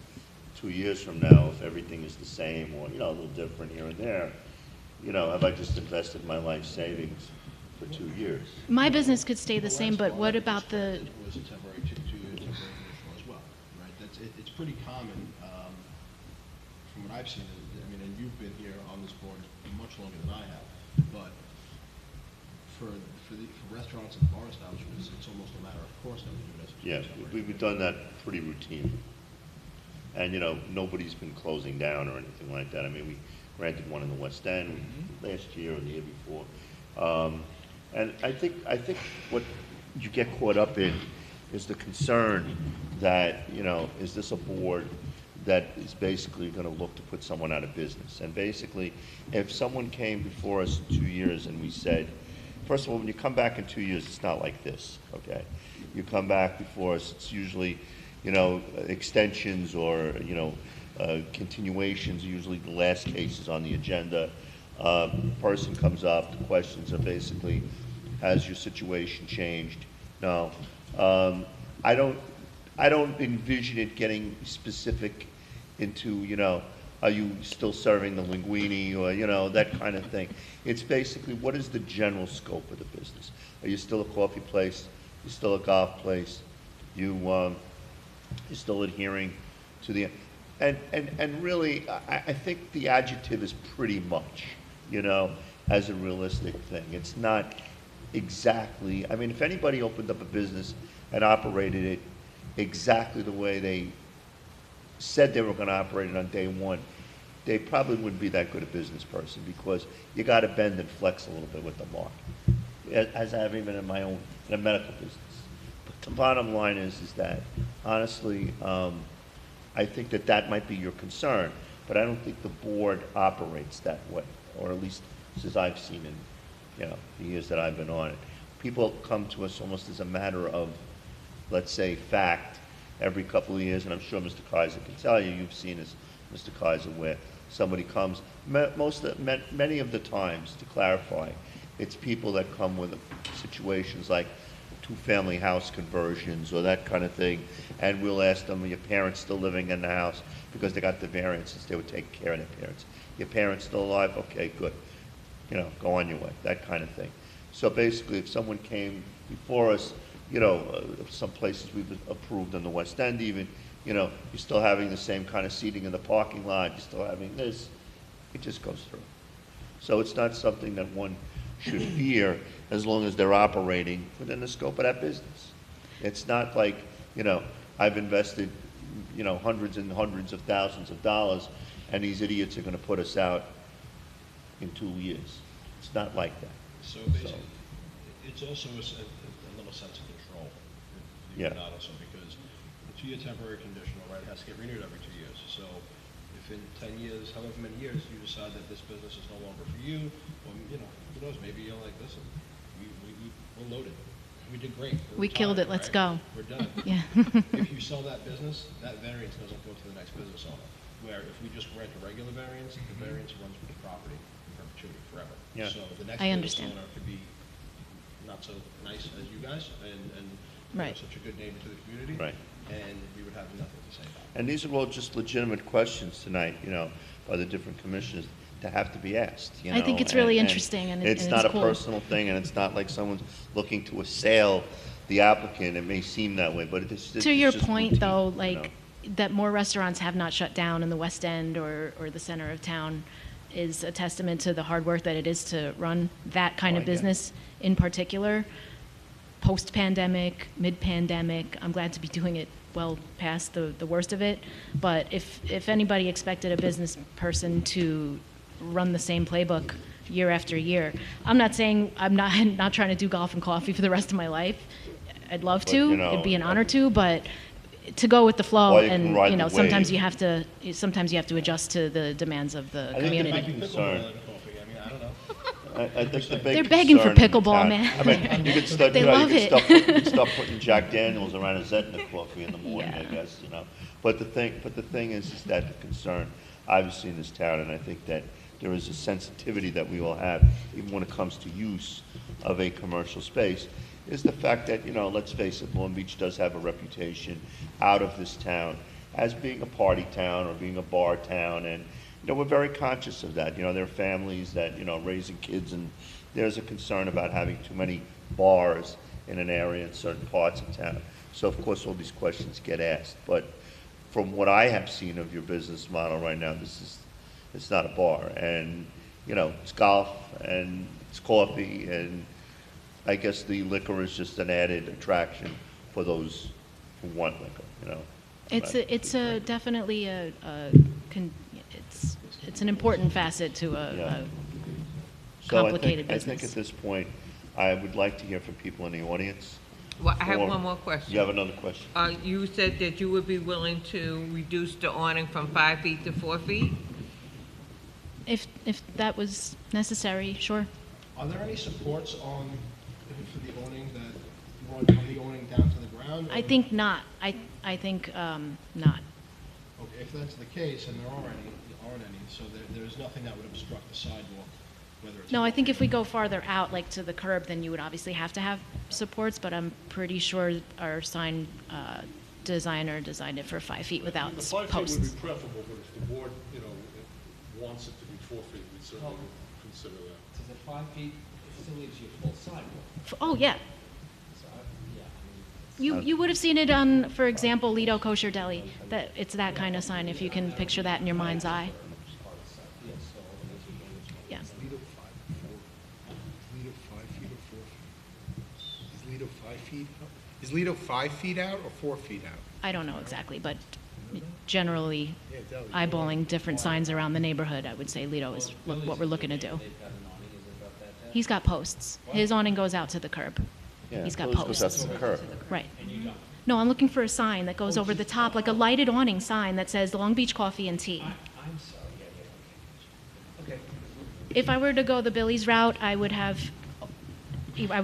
2 years from now, if everything is the same or, you know, a little different here and there, you know, have I just invested my life savings for 2 years? My business could stay the The same, last but one what that about the, was a temporary, 2-year temporary conditional as well, right? It's pretty common, from what I've seen, I mean, and you've been here on this board much longer than I have, but for restaurants and bar establishments, it's almost a matter of course that we do it as a Yeah, temporary we've done that pretty routinely. And, you know, nobody's been closing down or anything like that. I mean, we rented one in the West End last year or the year before. And I think what you get caught up in is the concern that, you know, is this a board that is basically gonna look to put someone out of business? And basically, if someone came before us in 2 years and we said, first of all, when you come back in 2 years, it's not like this, okay? You come back before us, it's usually, you know, extensions or, you know, continuations, usually the last cases on the agenda. Person comes up, the questions are basically, has your situation changed? No. I don't envision it getting specific into, are you still serving the linguine or, that kind of thing. It's basically, what is the general scope of the business? Are you still a coffee place? You still a golf place? You're still adhering to the, and really, I think the adjective is pretty much, as a realistic thing. It's not exactly, I mean, if anybody opened up a business and operated it exactly the way they said they were going to operate it on day one, they probably wouldn't be that good a business person, because you got to bend and flex a little bit with the market, as I have even in my own, in a medical business. But the bottom line is that, honestly, I think that might be your concern, but I don't think the board operates that way, or at least since I've seen in, the years that I've been on it. People come to us almost as a matter of, let's say, fact, every couple of years, and I'm sure Mr. Kaiser can tell you, you've seen this, Mr. Kaiser, where somebody comes, many of the times, to clarify, it's people that come with situations like two-family house conversions or that kind of thing, and we'll ask them, are your parents still living in the house? Because they got the variances, they would take care of their parents. Your parents still alive? Okay, good. Go on your way, that kind of thing. So basically, if someone came before us, some places we've approved in the West End even, you're still having the same kind of seating in the parking lot, you're still having this, it just goes through. So it's not something that one should fear as long as they're operating within the scope of that business. It's not like, I've invested, hundreds and hundreds of thousands of dollars, and these idiots are gonna put us out in 2 years. It's not like that. So basically, it's also a little sense of control. Yeah. Not also because the 2-year temporary conditional, right, has to get renewed every 2 years. So if in 10 years, however many years, you decide that this business is no longer for you, or, who knows, maybe you're like, listen, we're loaded. We did great. We killed it, let's go. We're done. Yeah. If you sell that business, that variance doesn't go to the next business owner. Where if we just grant a regular variance, the variance runs with the property in perpetuity forever. Yeah. So the next I business understand. owner could be not so nice as you guys, and Right. such a good name to the community. Right. And we would have nothing to say about it. And these are all just legitimate questions tonight, by the different commissioners to have to be asked, I think it's really interesting, and it's it's not a cool. personal thing, and it's not like someone's looking to assail the applicant. It may seem that way, but it's To your just point, routine, though, that more restaurants have not shut down in the West End or the center of town is a testament to the hard work that it is to run that kind Oh, of I get it. business in particular. Post-pandemic, mid-pandemic, I'm glad to be doing it well past the worst of it. But if anybody expected a business person to run the same playbook year after year, I'm not saying I'm not trying to do golf and coffee for the rest of my life. I'd love But, to. It'd be an honor to, but to go with the flow, Well, you can and ride the sometimes wave. you have to adjust to the demands of the I think the community. big concern, I don't know. I think the big They're begging for concern in pickleball, town- man. I mean, you could start, They you love could it. you could start putting Jack Daniels around a Zetna coffee in the morning, I Yeah. guess, But the thing is that the concern, obviously, in this town, and I think that there is a sensitivity that we all have, even when it comes to use of a commercial space, is the fact that, let's face it, Long Beach does have a reputation out of this town as being a party town or being a bar town, and, we're very conscious of that. There are families that, raising kids, and there's a concern about having too many bars in an area in certain parts of town. So, of course, all these questions get asked. But from what I have seen of your business model right now, it's not a bar. And, it's golf, and it's coffee, and I guess the liquor is just an added attraction for those who want liquor, It's definitely it's an important facet to Yeah. a So complicated I think business. at this point, I would like to hear from people in the audience. Well, I have Or- one more question. You have another question? You said that you would be willing to reduce the awning from 5 feet to 4 feet? If that was necessary, sure. Are there any supports for the awning that run from the awning down to the ground? I or- think not. I think not. Okay, if that's the case, and there aren't any, so there's nothing that would obstruct the sidewalk whether it's. No, I think if we go farther out, like to the curb, then you would obviously have to have supports, but I'm pretty sure our sign designer designed it for 5 feet without The 5 feet would posts. be preferable, but if the board, wants it to be 4 feet, we'd certainly consider that. So the 5 feet still leaves you a full sidewalk. Oh, yeah. So, yeah, I mean, You would have seen it on, for example, Lido Kosher Deli. That it's that kind of sign, if you can picture that in your mind's eye. Yeah. Lido 5 feet or 4 feet? Is Lido 5 feet? Is Lido 5 feet out or 4 feet out? I don't know exactly, but generally, Yeah, deli. eyeballing different signs around the neighborhood, I would say Lido is what we're looking to do. He's got posts. His awning goes out to the curb. Yeah, He's got Billy's goes out posts. to the curb. Right. No, I'm looking for a sign that goes over the top, like a lighted awning sign that says Long Beach Coffee and Tea. I'm sorry, yeah, okay. If I were to go the Billy's route, I would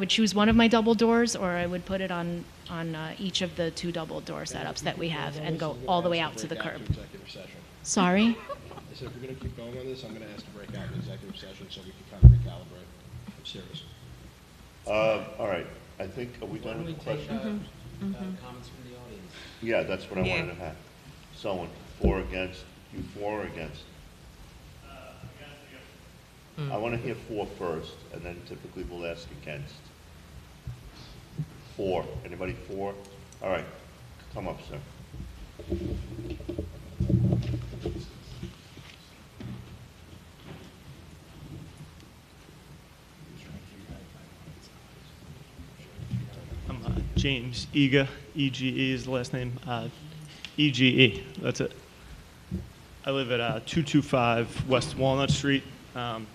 choose one of my double doors, or I would put it on each of the 2 double door setups that we have and go all the way out to the curb. Executive session. Sorry? I said, if we're gonna keep going on this, I'm gonna ask to break out in executive session so we can kind of recalibrate. I'm serious. All right, I think, are we Why done don't we with the take question? comments from the audience? Yeah, that's what I Yeah. wanted to have. Someone, for or against, you for or against? I want to hear for first, and then typically we'll ask against. For, anybody for? All right, come up, sir. I'm James Ega, E-G-E is the last name, E-G-E, that's it. I live at 225 West Walnut Street,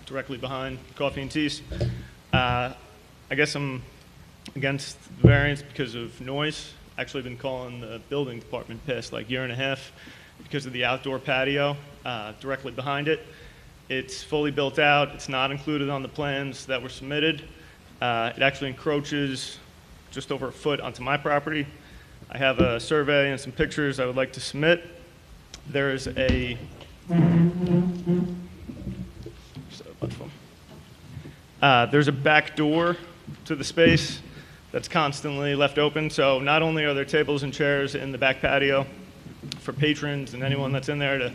directly behind Coffee and Teas. I guess I'm against the variance because of noise. Actually been calling the building department past like year and a half because of the outdoor patio directly behind it. It's fully built out. It's not included on the plans that were submitted. It actually encroaches just over a foot onto my property. I have a survey and some pictures I would like to submit. There's a there's a back door to the space that's constantly left open. So not only are there tables and chairs in the back patio for patrons and anyone that's in there to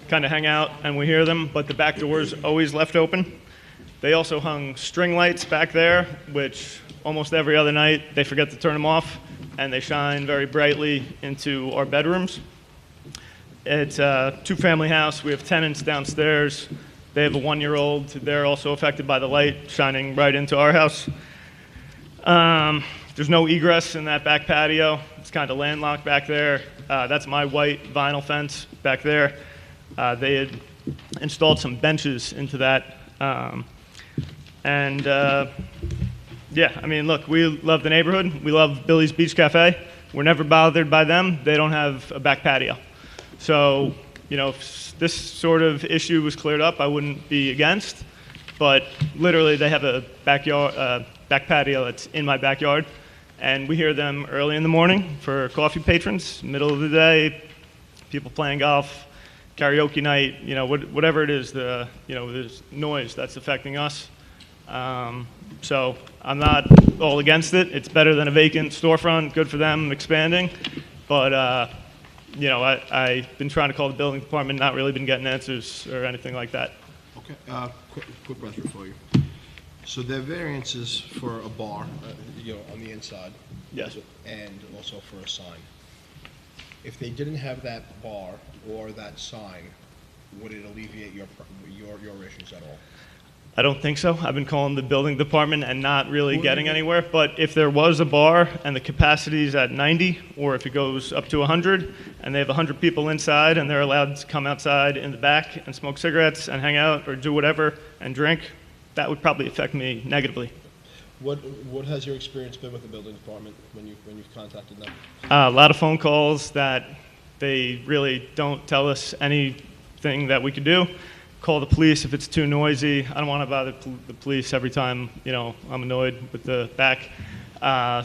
kind of hang out and we hear them, but the back door is always left open. They also hung string lights back there, which almost every other night they forget to turn them off, and they shine very brightly into our bedrooms. It's a 2-family house. We have tenants downstairs. They have a 1-year-old. They're also affected by the light shining right into our house. There's no egress in that back patio. It's kind of landlocked back there. That's my white vinyl fence back there. They had installed some benches into that. Yeah, I mean, look, we love the neighborhood. We love Billy's Beach Cafe. We're never bothered by them. They don't have a back patio. So, you know, if this sort of issue was cleared up, I wouldn't be against. But literally, they have a backyard, back patio that's in my backyard. And we hear them early in the morning for coffee patrons, middle of the day, people playing golf, karaoke night, you know, whatever it is, there's noise that's affecting us. So I'm not all against it. It's better than a vacant storefront. Good for them expanding. But, you know, I've been trying to call the building department, not really been getting answers or anything like that. Okay, quick question for you. So there are variances for a bar, on the inside. Yes. And also for a sign. If they didn't have that bar or that sign, would it alleviate your issues at all? I don't think so. I've been calling the building department and not really getting anywhere. But if there was a bar and the capacity is at 90, or if it goes up to 100, and they have 100 people inside and they're allowed to come outside in the back and smoke cigarettes and hang out or do whatever and drink, that would probably affect me negatively. What has your experience been with the building department when you've contacted them? A lot of phone calls that they really don't tell us anything that we could do. Call the police if it's too noisy. I don't want to bother the police every time, you know, I'm annoyed with the back.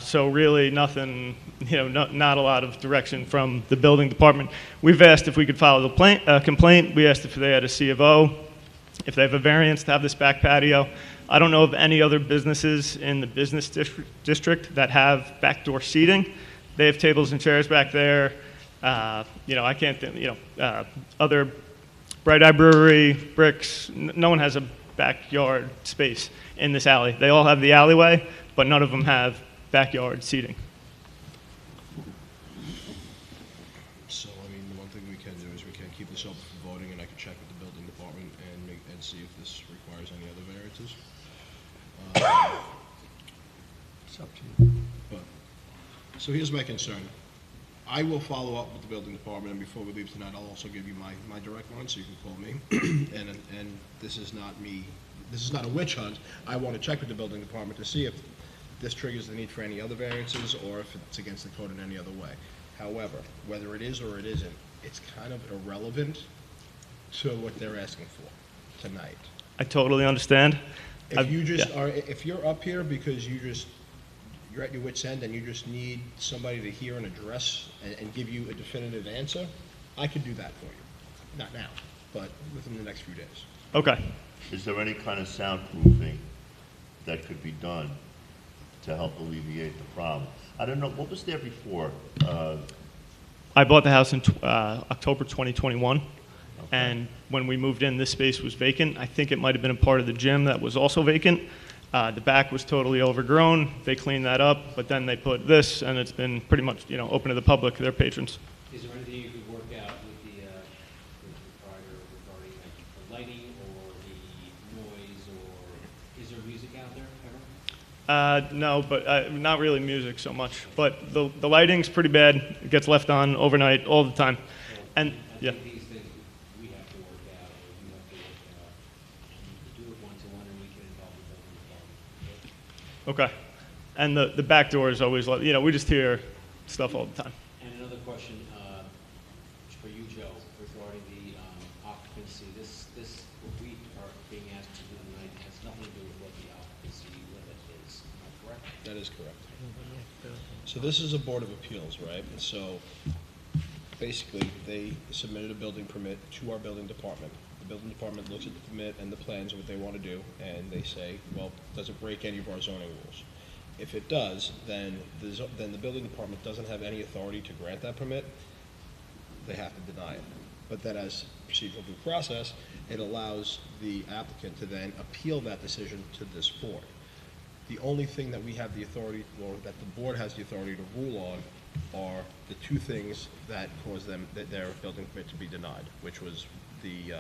So really nothing, you know, not a lot of direction from the building department. We've asked if we could file the complaint. We asked if they had a C of O. if they have a variance to have this back patio. I don't know of any other businesses in the business district that have backdoor seating. They have tables and chairs back there. I can't think, other Bright Eye Brewery, Bricks, no one has a backyard space in this alley. They all have the alleyway, but none of them have backyard seating. So, I mean, the one thing we can do is we can keep this open for voting, and I can check with the building department and see if this requires any other variances. It's up to you. But, so here's my concern. I will follow up with the building department, and before we leave tonight, I'll also give you my direct line, so you can call me. And this is not a witch hunt. I want to check with the building department to see if this triggers the need for any other variances, or if it's against the code in any other way. However, whether it is or it isn't, it's kind of irrelevant to what they're asking for tonight. I totally understand. If you're up here because you're at your wit's end and you just need somebody to hear and address and give you a definitive answer, I could do that for you. Not now, but within the next few days. Okay. Is there any kind of soundproofing that could be done to help alleviate the problem? I don't know, what was there before? I bought the house in October 2021, and when we moved in, this space was vacant. I think it might have been a part of the gym that was also vacant. The back was totally overgrown. They cleaned that up, but then they put this, and it's been pretty much, open to the public, their patrons. Is there anything you could work out with the proprietor regarding the lighting or the noise, or is there music out there ever? No, but not really music so much. But the lighting's pretty bad. It gets left on overnight all the time. And yeah. These things we have to work out, or you have to work out. You do it one-to-one, and we can involve the building department. Okay. And the back door is always, we just hear stuff all the time. And another question for you, Joe, regarding the occupancy. This what we are being asked to do tonight has nothing to do with what the occupancy limit is. Am I correct? That is correct. So this is a Board of Appeals, right? And so basically, they submitted a building permit to our building department. The building department looks at the permit and the plans of what they want to do, and they say, well, does it break any of our zoning rules? If it does, then the building department doesn't have any authority to grant that permit. They have to deny it. But then as procedural due process, it allows the applicant to then appeal that decision to this board. The only thing that we have the authority, or that the board has the authority to rule on, are the two things that caused their building permit to be denied, which was the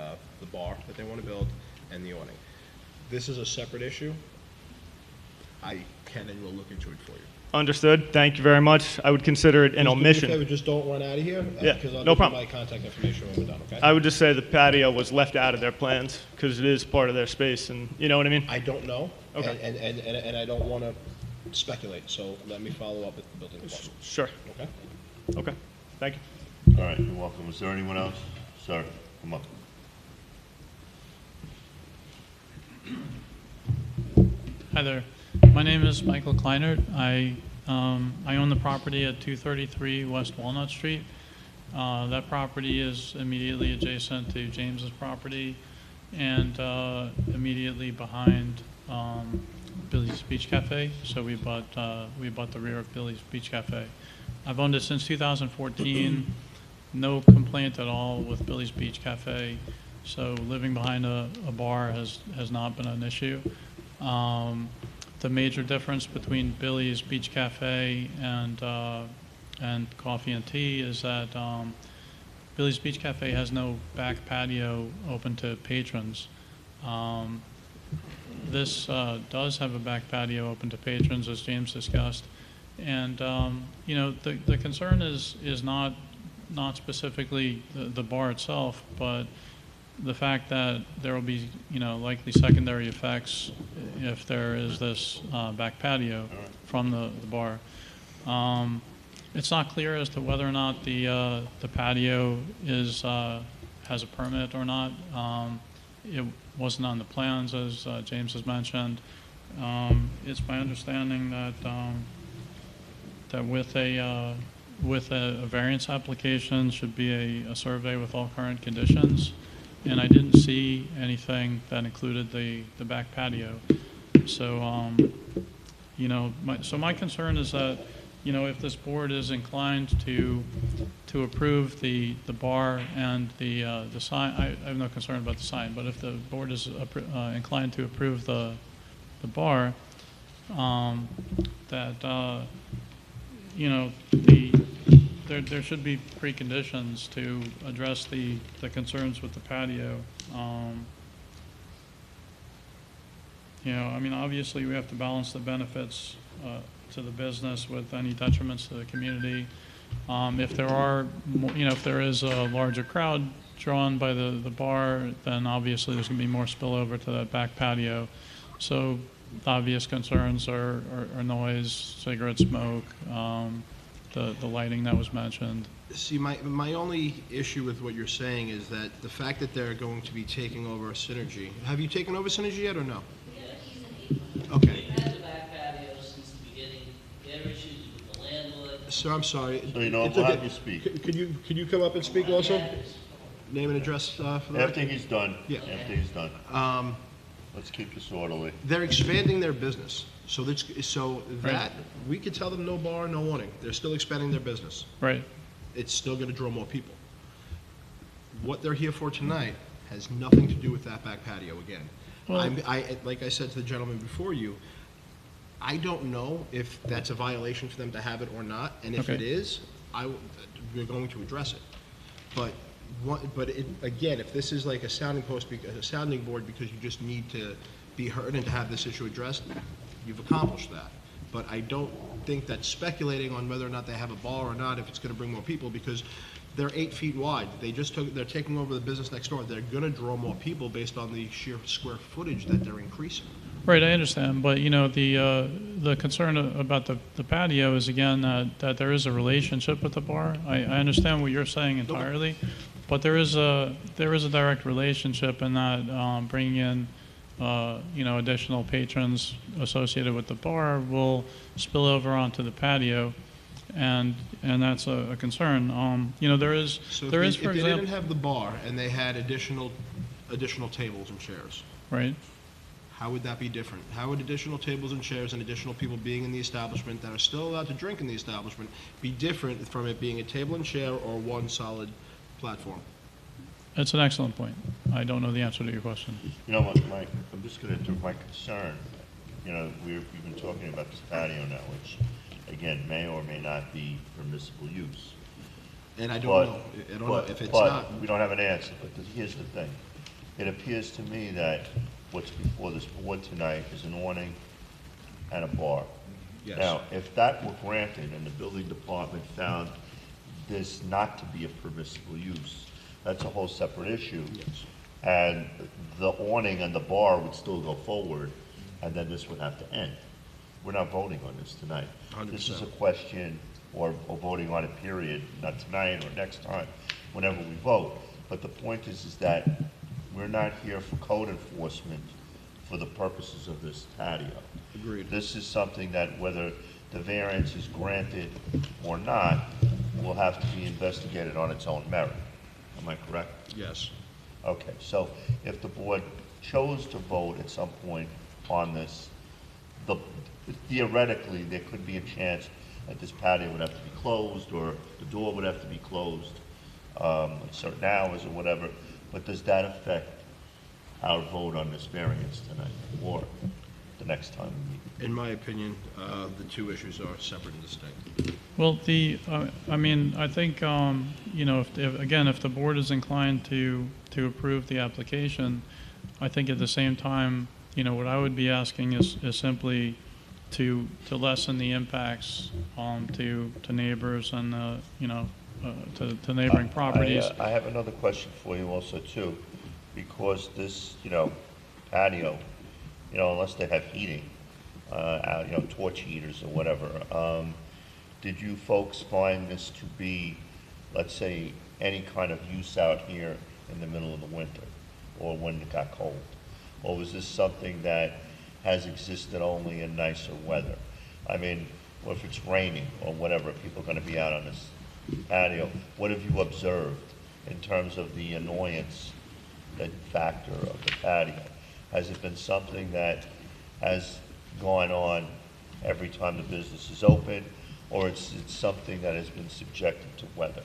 bar that they want to build and the awning. This is a separate issue. I can and will look into it for you. Understood. Thank you very much. I would consider it an omission. If just don't run out of here. Yeah, Because I'll no give you problem. my contact information when we're done, okay? I would just say the patio was left out of their plans because it is part of their space, and you know what I mean? I don't know. Okay. And I don't want to speculate, so let me follow up with the building department, Sure. okay? Okay. Thank you. All right, you're welcome. Is there anyone else? Sir, come up. Hi there. My name is Michael Kleinert. I own the property at 233 West Walnut Street. That property is immediately adjacent to James's property and immediately behind Billy's Beach Cafe. So we bought the rear of Billy's Beach Cafe. I've owned it since 2014. No complaint at all with Billy's Beach Cafe. So living behind a bar has not been an issue. The major difference between Billy's Beach Cafe and Coffee and Tea is that Billy's Beach Cafe has no back patio open to patrons. This does have a back patio open to patrons, as James discussed, and the concern is not specifically the bar itself, but the fact that there will be, likely secondary effects if there is this back patio from the bar. It's not clear as to whether or not the patio has a permit or not. It wasn't on the plans, as James has mentioned. It's my understanding that that with a variance application should be a survey with all current conditions. and I didn't see anything that included the back patio. So, you know, my concern is that, you know, if this board is inclined to approve the bar and the sign, I have no concern about the sign, but if the board is inclined to approve the bar, that, you know, there should be preconditions to address the concerns with the patio. You know, I mean, obviously, we have to balance the benefits to the business with any detriments to the community. If there are, you know, if there is a larger crowd drawn by the bar, then obviously there's going to be more spillover to that back patio. So the obvious concerns are noise, cigarette smoke, the lighting that was mentioned. See, my only issue with what you're saying is that the fact that they're going to be taking over Synergy. Have you taken over Synergy yet or no? Okay. We've had the back patio since the beginning. There are issues with the landlord. Sir, I'm sorry. So, you know, we'll have you speak. Could you come up and speak also? Name and address for the After record? he's done. Yeah. After he's done. Let's keep this orderly. They're expanding their business. So that, we could tell them no bar, no awning. They're still expanding their business. Right. It's still going to draw more people. What they're here for tonight has nothing to do with that back patio again. Well- Like I said to the gentleman before you, I don't know if that's a violation for them to have it or not, and if Okay. it is, we're going to address it. But again, if this is like a sounding post, a sounding board because you just need to be heard and to have this issue addressed, you've accomplished that. But I don't think that speculating on whether or not they have a bar or not, if it's going to bring more people, because they're 8 feet wide. They're taking over the business next door. They're going to draw more people based on the sheer square footage that they're increasing. Right, I understand, but you know, the concern about the patio is again that there is a relationship with the bar. I understand what you're saying entirely, but there is a direct relationship in that bringing in you know, additional patrons associated with the bar will spill over onto the patio, and that's a concern. You know, there is So for if they example, didn't have the bar and they had additional tables and chairs, right. how would that be different? How would additional tables and chairs and additional people being in the establishment that are still allowed to drink in the establishment be different from it being a table and chair or one solid platform? That's an excellent point. I don't know the answer to your question. You know what, Mike, I'm just going to do my concern. You know, we've been talking about this patio now, which, again, may or may not be permissible use. And I don't know. I don't know if it's but not. we don't have an answer, but here's the thing. It appears to me that what's before this board tonight is an awning and a bar. Yes. Now, if that were granted and the building department found this not to be a permissible use, that's a whole separate issue. Yes. And the awning and the bar would still go forward, and then this would have to end. We're not voting on this tonight. 100%. This is a question, or voting on it, period, not tonight or next time, whenever we vote. But the point is that we're not here for code enforcement for the purposes of this patio. Agreed. This is something that whether the variance is granted or not will have to be investigated on its own merit. Am I correct? Yes. Okay, so if the board chose to vote at some point on this, theoretically, there could be a chance that this patio would have to be closed, or the door would have to be closed at certain hours or whatever, but does that affect our vote on this variance tonight, or the next time we meet? In my opinion, the two issues are separate and distinct. Well, I mean, I think, you know, if the board is inclined to approve the application, I think at the same time, you know, what I would be asking is simply to lessen the impacts to neighbors and, you know, to neighboring properties. I have another question for you also, too, because this, you know, patio, you know, unless they have heating, you know, torch heaters or whatever, did you folks find this to be, let's say, any kind of use out here in the middle of the winter or when it got cold? Or was this something that has existed only in nicer weather? I mean, or if it's raining or whatever, people are going to be out on this patio. What have you observed in terms of the annoyance factor of the patio? Has it been something that has gone on every time the business is open, or it's something that has been subjected to weather?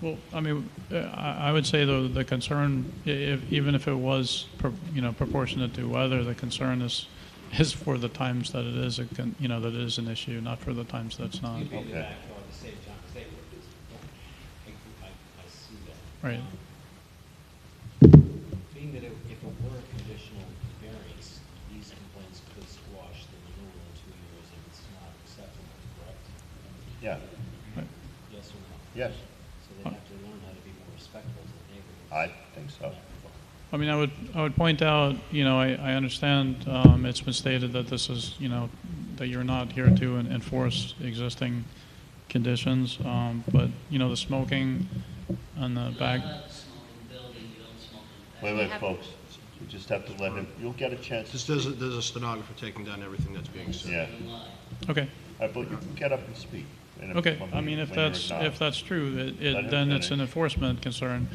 Well, I mean, I would say though the concern, even if it was, proportionate to weather, the concern is for the times that it is, that it is an issue, not for the times that's not. You'd be in the backyard at the same time as they were. I see that. Right. Being that if it were a conditional variance, these complaints could squash the renewal in 2 years if it's not acceptable, correct? Yeah. Yes or no? Yes, So they have to learn how to be more respectful to the neighborhoods. I think so. I mean, I would point out, I understand it's been stated that this is, that you're not here to enforce existing conditions, but, the smoking on the back. Wait, folks, you just have to let him, you'll get a chance. There's a stenographer taking down everything that's being said. Yeah. Okay. But you can get up and speak. Okay, I mean, if that's true, then it's an enforcement concern.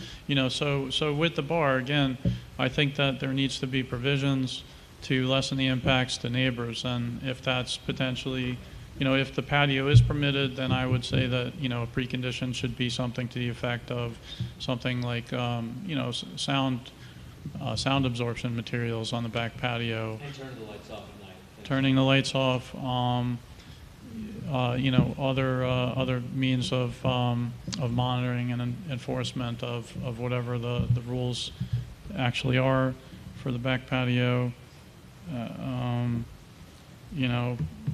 So with the bar, again, I think that there needs to be provisions to lessen the impacts to neighbors. And if that's potentially, if the patio is permitted, then I would say that, a precondition should be something to the effect of something like, sound absorption materials on the back patio. And turn the lights off at night. Turning the lights off, other means of monitoring and enforcement of whatever the rules actually are for the back patio.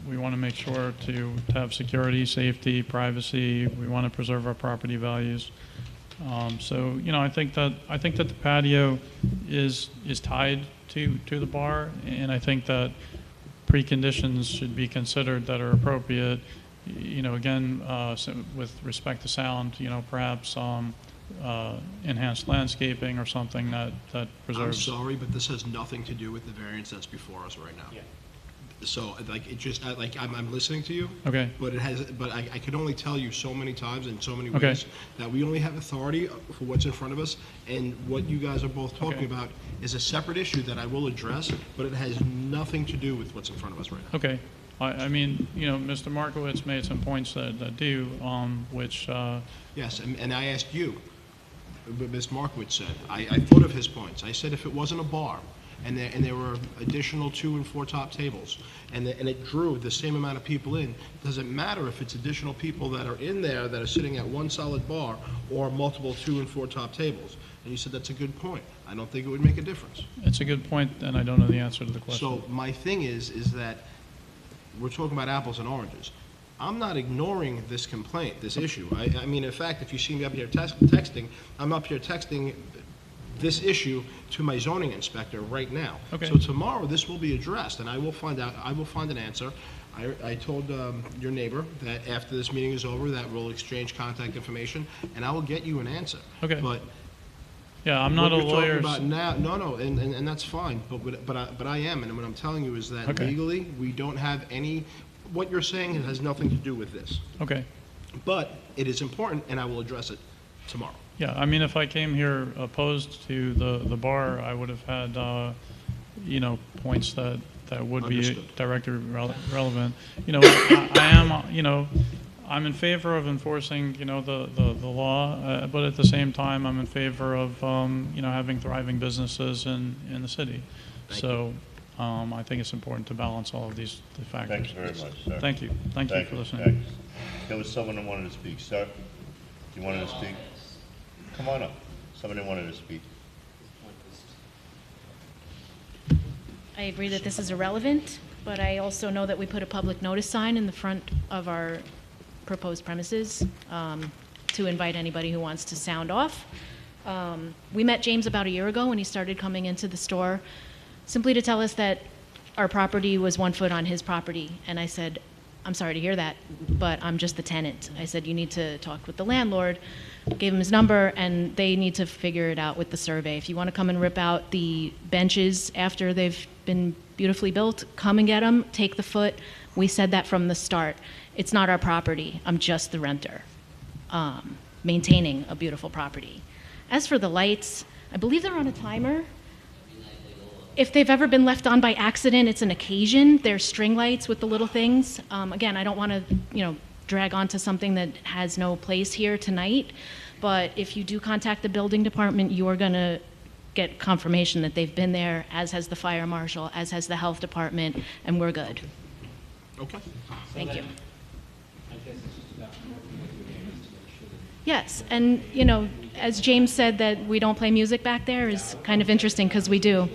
We want to make sure to have security, safety, privacy. We want to preserve our property values. So I think that the patio is tied to the bar, and I think that preconditions should be considered that are appropriate. Again, with respect to sound, perhaps enhanced landscaping or something that preserves. I'm sorry, but this has nothing to do with the variance that's before us right now. Yeah. So, I'm listening to you. Okay. But I can only tell you so many times in so many Okay. ways that we only have authority for what's in front of us, and what you guys are both talking Okay. about is a separate issue that I will address, but it has nothing to do with what's in front of us right now. Okay. I mean, Mr. Markowitz made some points that do, which, Yes, and I asked you, but Ms. Markowitz said, I thought of his points. I said if it wasn't a bar, and there were additional 2 and 4 top tables, and it drew the same amount of people in, does it matter if it's additional people that are in there that are sitting at one solid bar or multiple 2 and 4 top tables? And you said that's a good point. I don't think it would make a difference. it's a good point, and I don't know the answer to the question. So my thing is that we're talking about apples and oranges. I'm not ignoring this complaint, this issue. I mean, in fact, if you see me up here texting, I'm up here texting this issue to my zoning inspector right now. Okay. So tomorrow, this will be addressed, and I will find an answer. I told your neighbor that after this meeting is over, that we'll exchange contact information, and I will get you an answer. Okay. But Yeah, I'm not a what you're lawyer. talking about now, no, and that's fine, but I am, and what I'm telling you is that Okay. legally, we don't have any, what you're saying has nothing to do with this. Okay. But it is important, and I will address it tomorrow. Yeah, I mean, if I came here opposed to the bar, I would have had, points that would be Understood. directly relevant. I am, I'm in favor of enforcing, the law, but at the same time, I'm in favor of, having thriving businesses in the city. So, I think it's important to balance all of these factors. Thanks very much, sir. Thank you. Thank you for listening. Thanks. There was someone who wanted to speak, sir. You wanted to speak? Come on up. Somebody wanted to speak. I agree that this is irrelevant, but I also know that we put a public notice sign in the front of our proposed premises to invite anybody who wants to sound off. We met James about a year ago when he started coming into the store, simply to tell us that our property was 1 foot on his property. And I said, I'm sorry to hear that, but I'm just the tenant. I said, you need to talk with the landlord. Gave him his number, and they need to figure it out with the survey. If you want to come and rip out the benches after they've been beautifully built, come and get them, take the foot. We said that from the start. It's not our property. I'm just the renter, maintaining a beautiful property. As for the lights, I believe they're on a timer. If they've ever been left on by accident, it's an occasion. They're string lights with the little things. Again, I don't want to, drag on to something that has no place here tonight, but if you do contact the building department, you are going to get confirmation that they've been there, as has the fire marshal, as has the health department, and we're good. Okay. Thank you. I guess it's just about working with your neighbors to make sure that Yes, and as James said, that we don't play music back there is kind of interesting, because we do.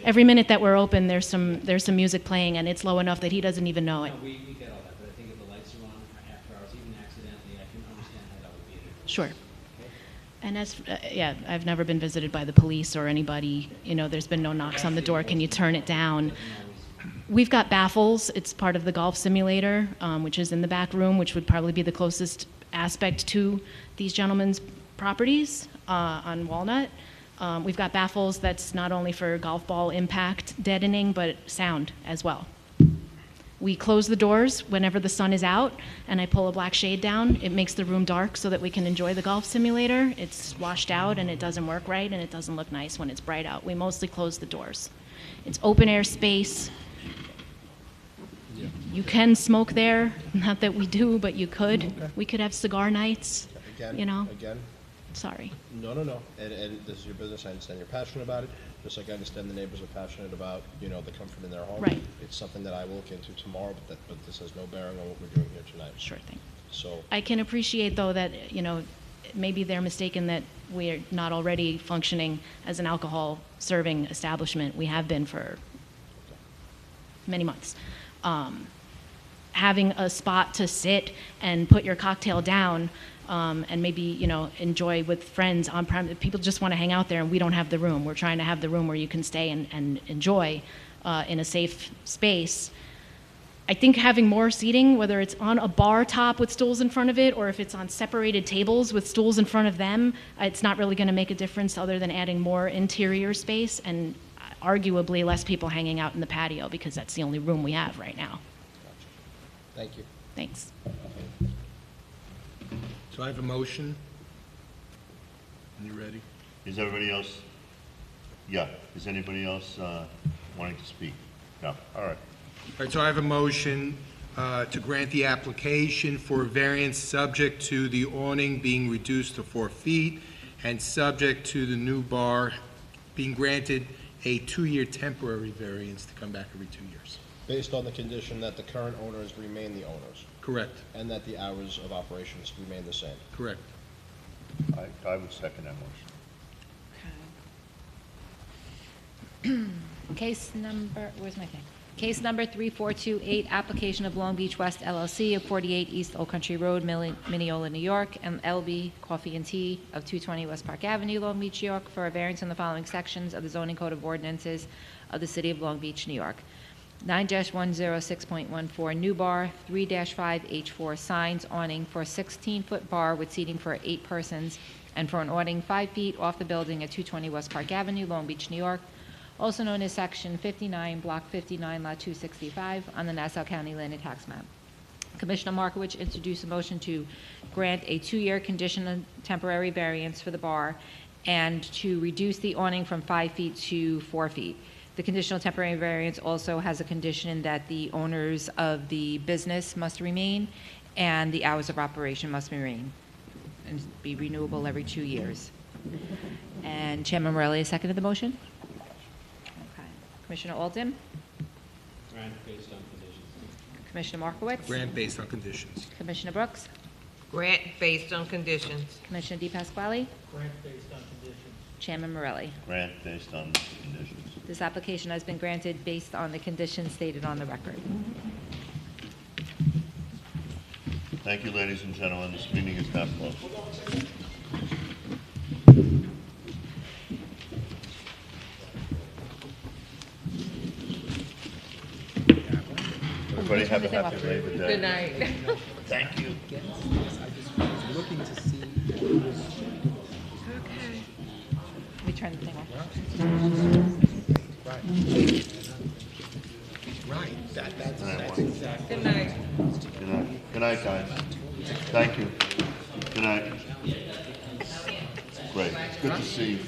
Every minute that we're open, there's some music playing, and it's low enough that he doesn't even know it. No, we get all that, but I think if the lights are on after hours, even accidentally, I can understand how that would be an issue. Sure. And I've never been visited by the police or anybody, there's been no knocks on the door, can you turn it down? We've got baffles, it's part of the golf simulator, which is in the back room, which would probably be the closest aspect to these gentlemen's properties on Walnut. We've got baffles that's not only for golf ball impact deadening, but sound as well. We close the doors whenever the sun is out, and I pull a black shade down. It makes the room dark so that we can enjoy the golf simulator. It's washed out, and it doesn't work right, and it doesn't look nice when it's bright out. We mostly close the doors. It's open air space. You can smoke there, not that we do, but you could. Okay. We could have cigar nights, Again. Sorry. No. And this is your business. I understand you're passionate about it. Just like I understand the neighbors are passionate about, the comfort in their home. Right. It's something that I will look into tomorrow, but this has no bearing on what we're doing here tonight. Sure thing. So, I can appreciate, though, that, maybe they're mistaken that we're not already functioning as an alcohol serving establishment. We have been for many months. Having a spot to sit and put your cocktail down, and maybe, enjoy with friends on prem. People just want to hang out there, and we don't have the room. We're trying to have the room where you can stay and enjoy in a safe space. I think having more seating, whether it's on a bar top with stools in front of it, or if it's on separated tables with stools in front of them, it's not really going to make a difference other than adding more interior space and arguably less people hanging out in the patio, because that's the only room we have right now. thank you. Thanks. So I have a motion. Are you ready? Is everybody else? Yeah, is anybody else wanting to speak? No, all right. All right, so I have a motion to grant the application for a variance subject to the awning being reduced to 4 feet and subject to the new bar being granted a 2-year temporary variance to come back every 2 years. Based on the condition that the current owners remain the owners, Correct, and that the hours of operations remain the same. correct. I would second that motion. Case number, where's my thing? Case number 3428, application of Long Beach West LLC of 48 East Old Country Road, Mineola, New York, and LB Coffee and Tea of 220 West Park Avenue, Long Beach, New York, for a variance in the following sections of the zoning code of ordinances of the city of Long Beach, New York. 9-106.14 new bar, 3-5H4 signs awning for a 16-foot bar with seating for 8 persons, and for an awning 5 feet off the building at 220 West Park Avenue, Long Beach, New York, also known as Section 59, Block 59, Lot 265, on the Nassau County Land and Tax Map. Commissioner Markowitz introduced a motion to grant a 2-year conditional temporary variance for the bar and to reduce the awning from 5 feet to 4 feet. The conditional temporary variance also has a condition that the owners of the business must remain and the hours of operation must remain and be renewable every 2 years. And Chairman Morelli has seconded the motion? Okay. Commissioner Alden? grant based on conditions. Commissioner Markowitz? Grant based on conditions. Commissioner Brooks? Grant based on conditions. Commissioner DePasquale? Grant based on conditions. Chairman Morelli? Grant based on conditions. This application has been granted based on the conditions stated on the record. Thank you, ladies and gentlemen. This meeting is now closed. Everybody have a happy Labor Day. Good night. Thank you. Looking to see. Let me turn the thing off. Right, that's exactly. Good night. Good night. Good night, guys. Thank you. Good night. Great. Good to see you.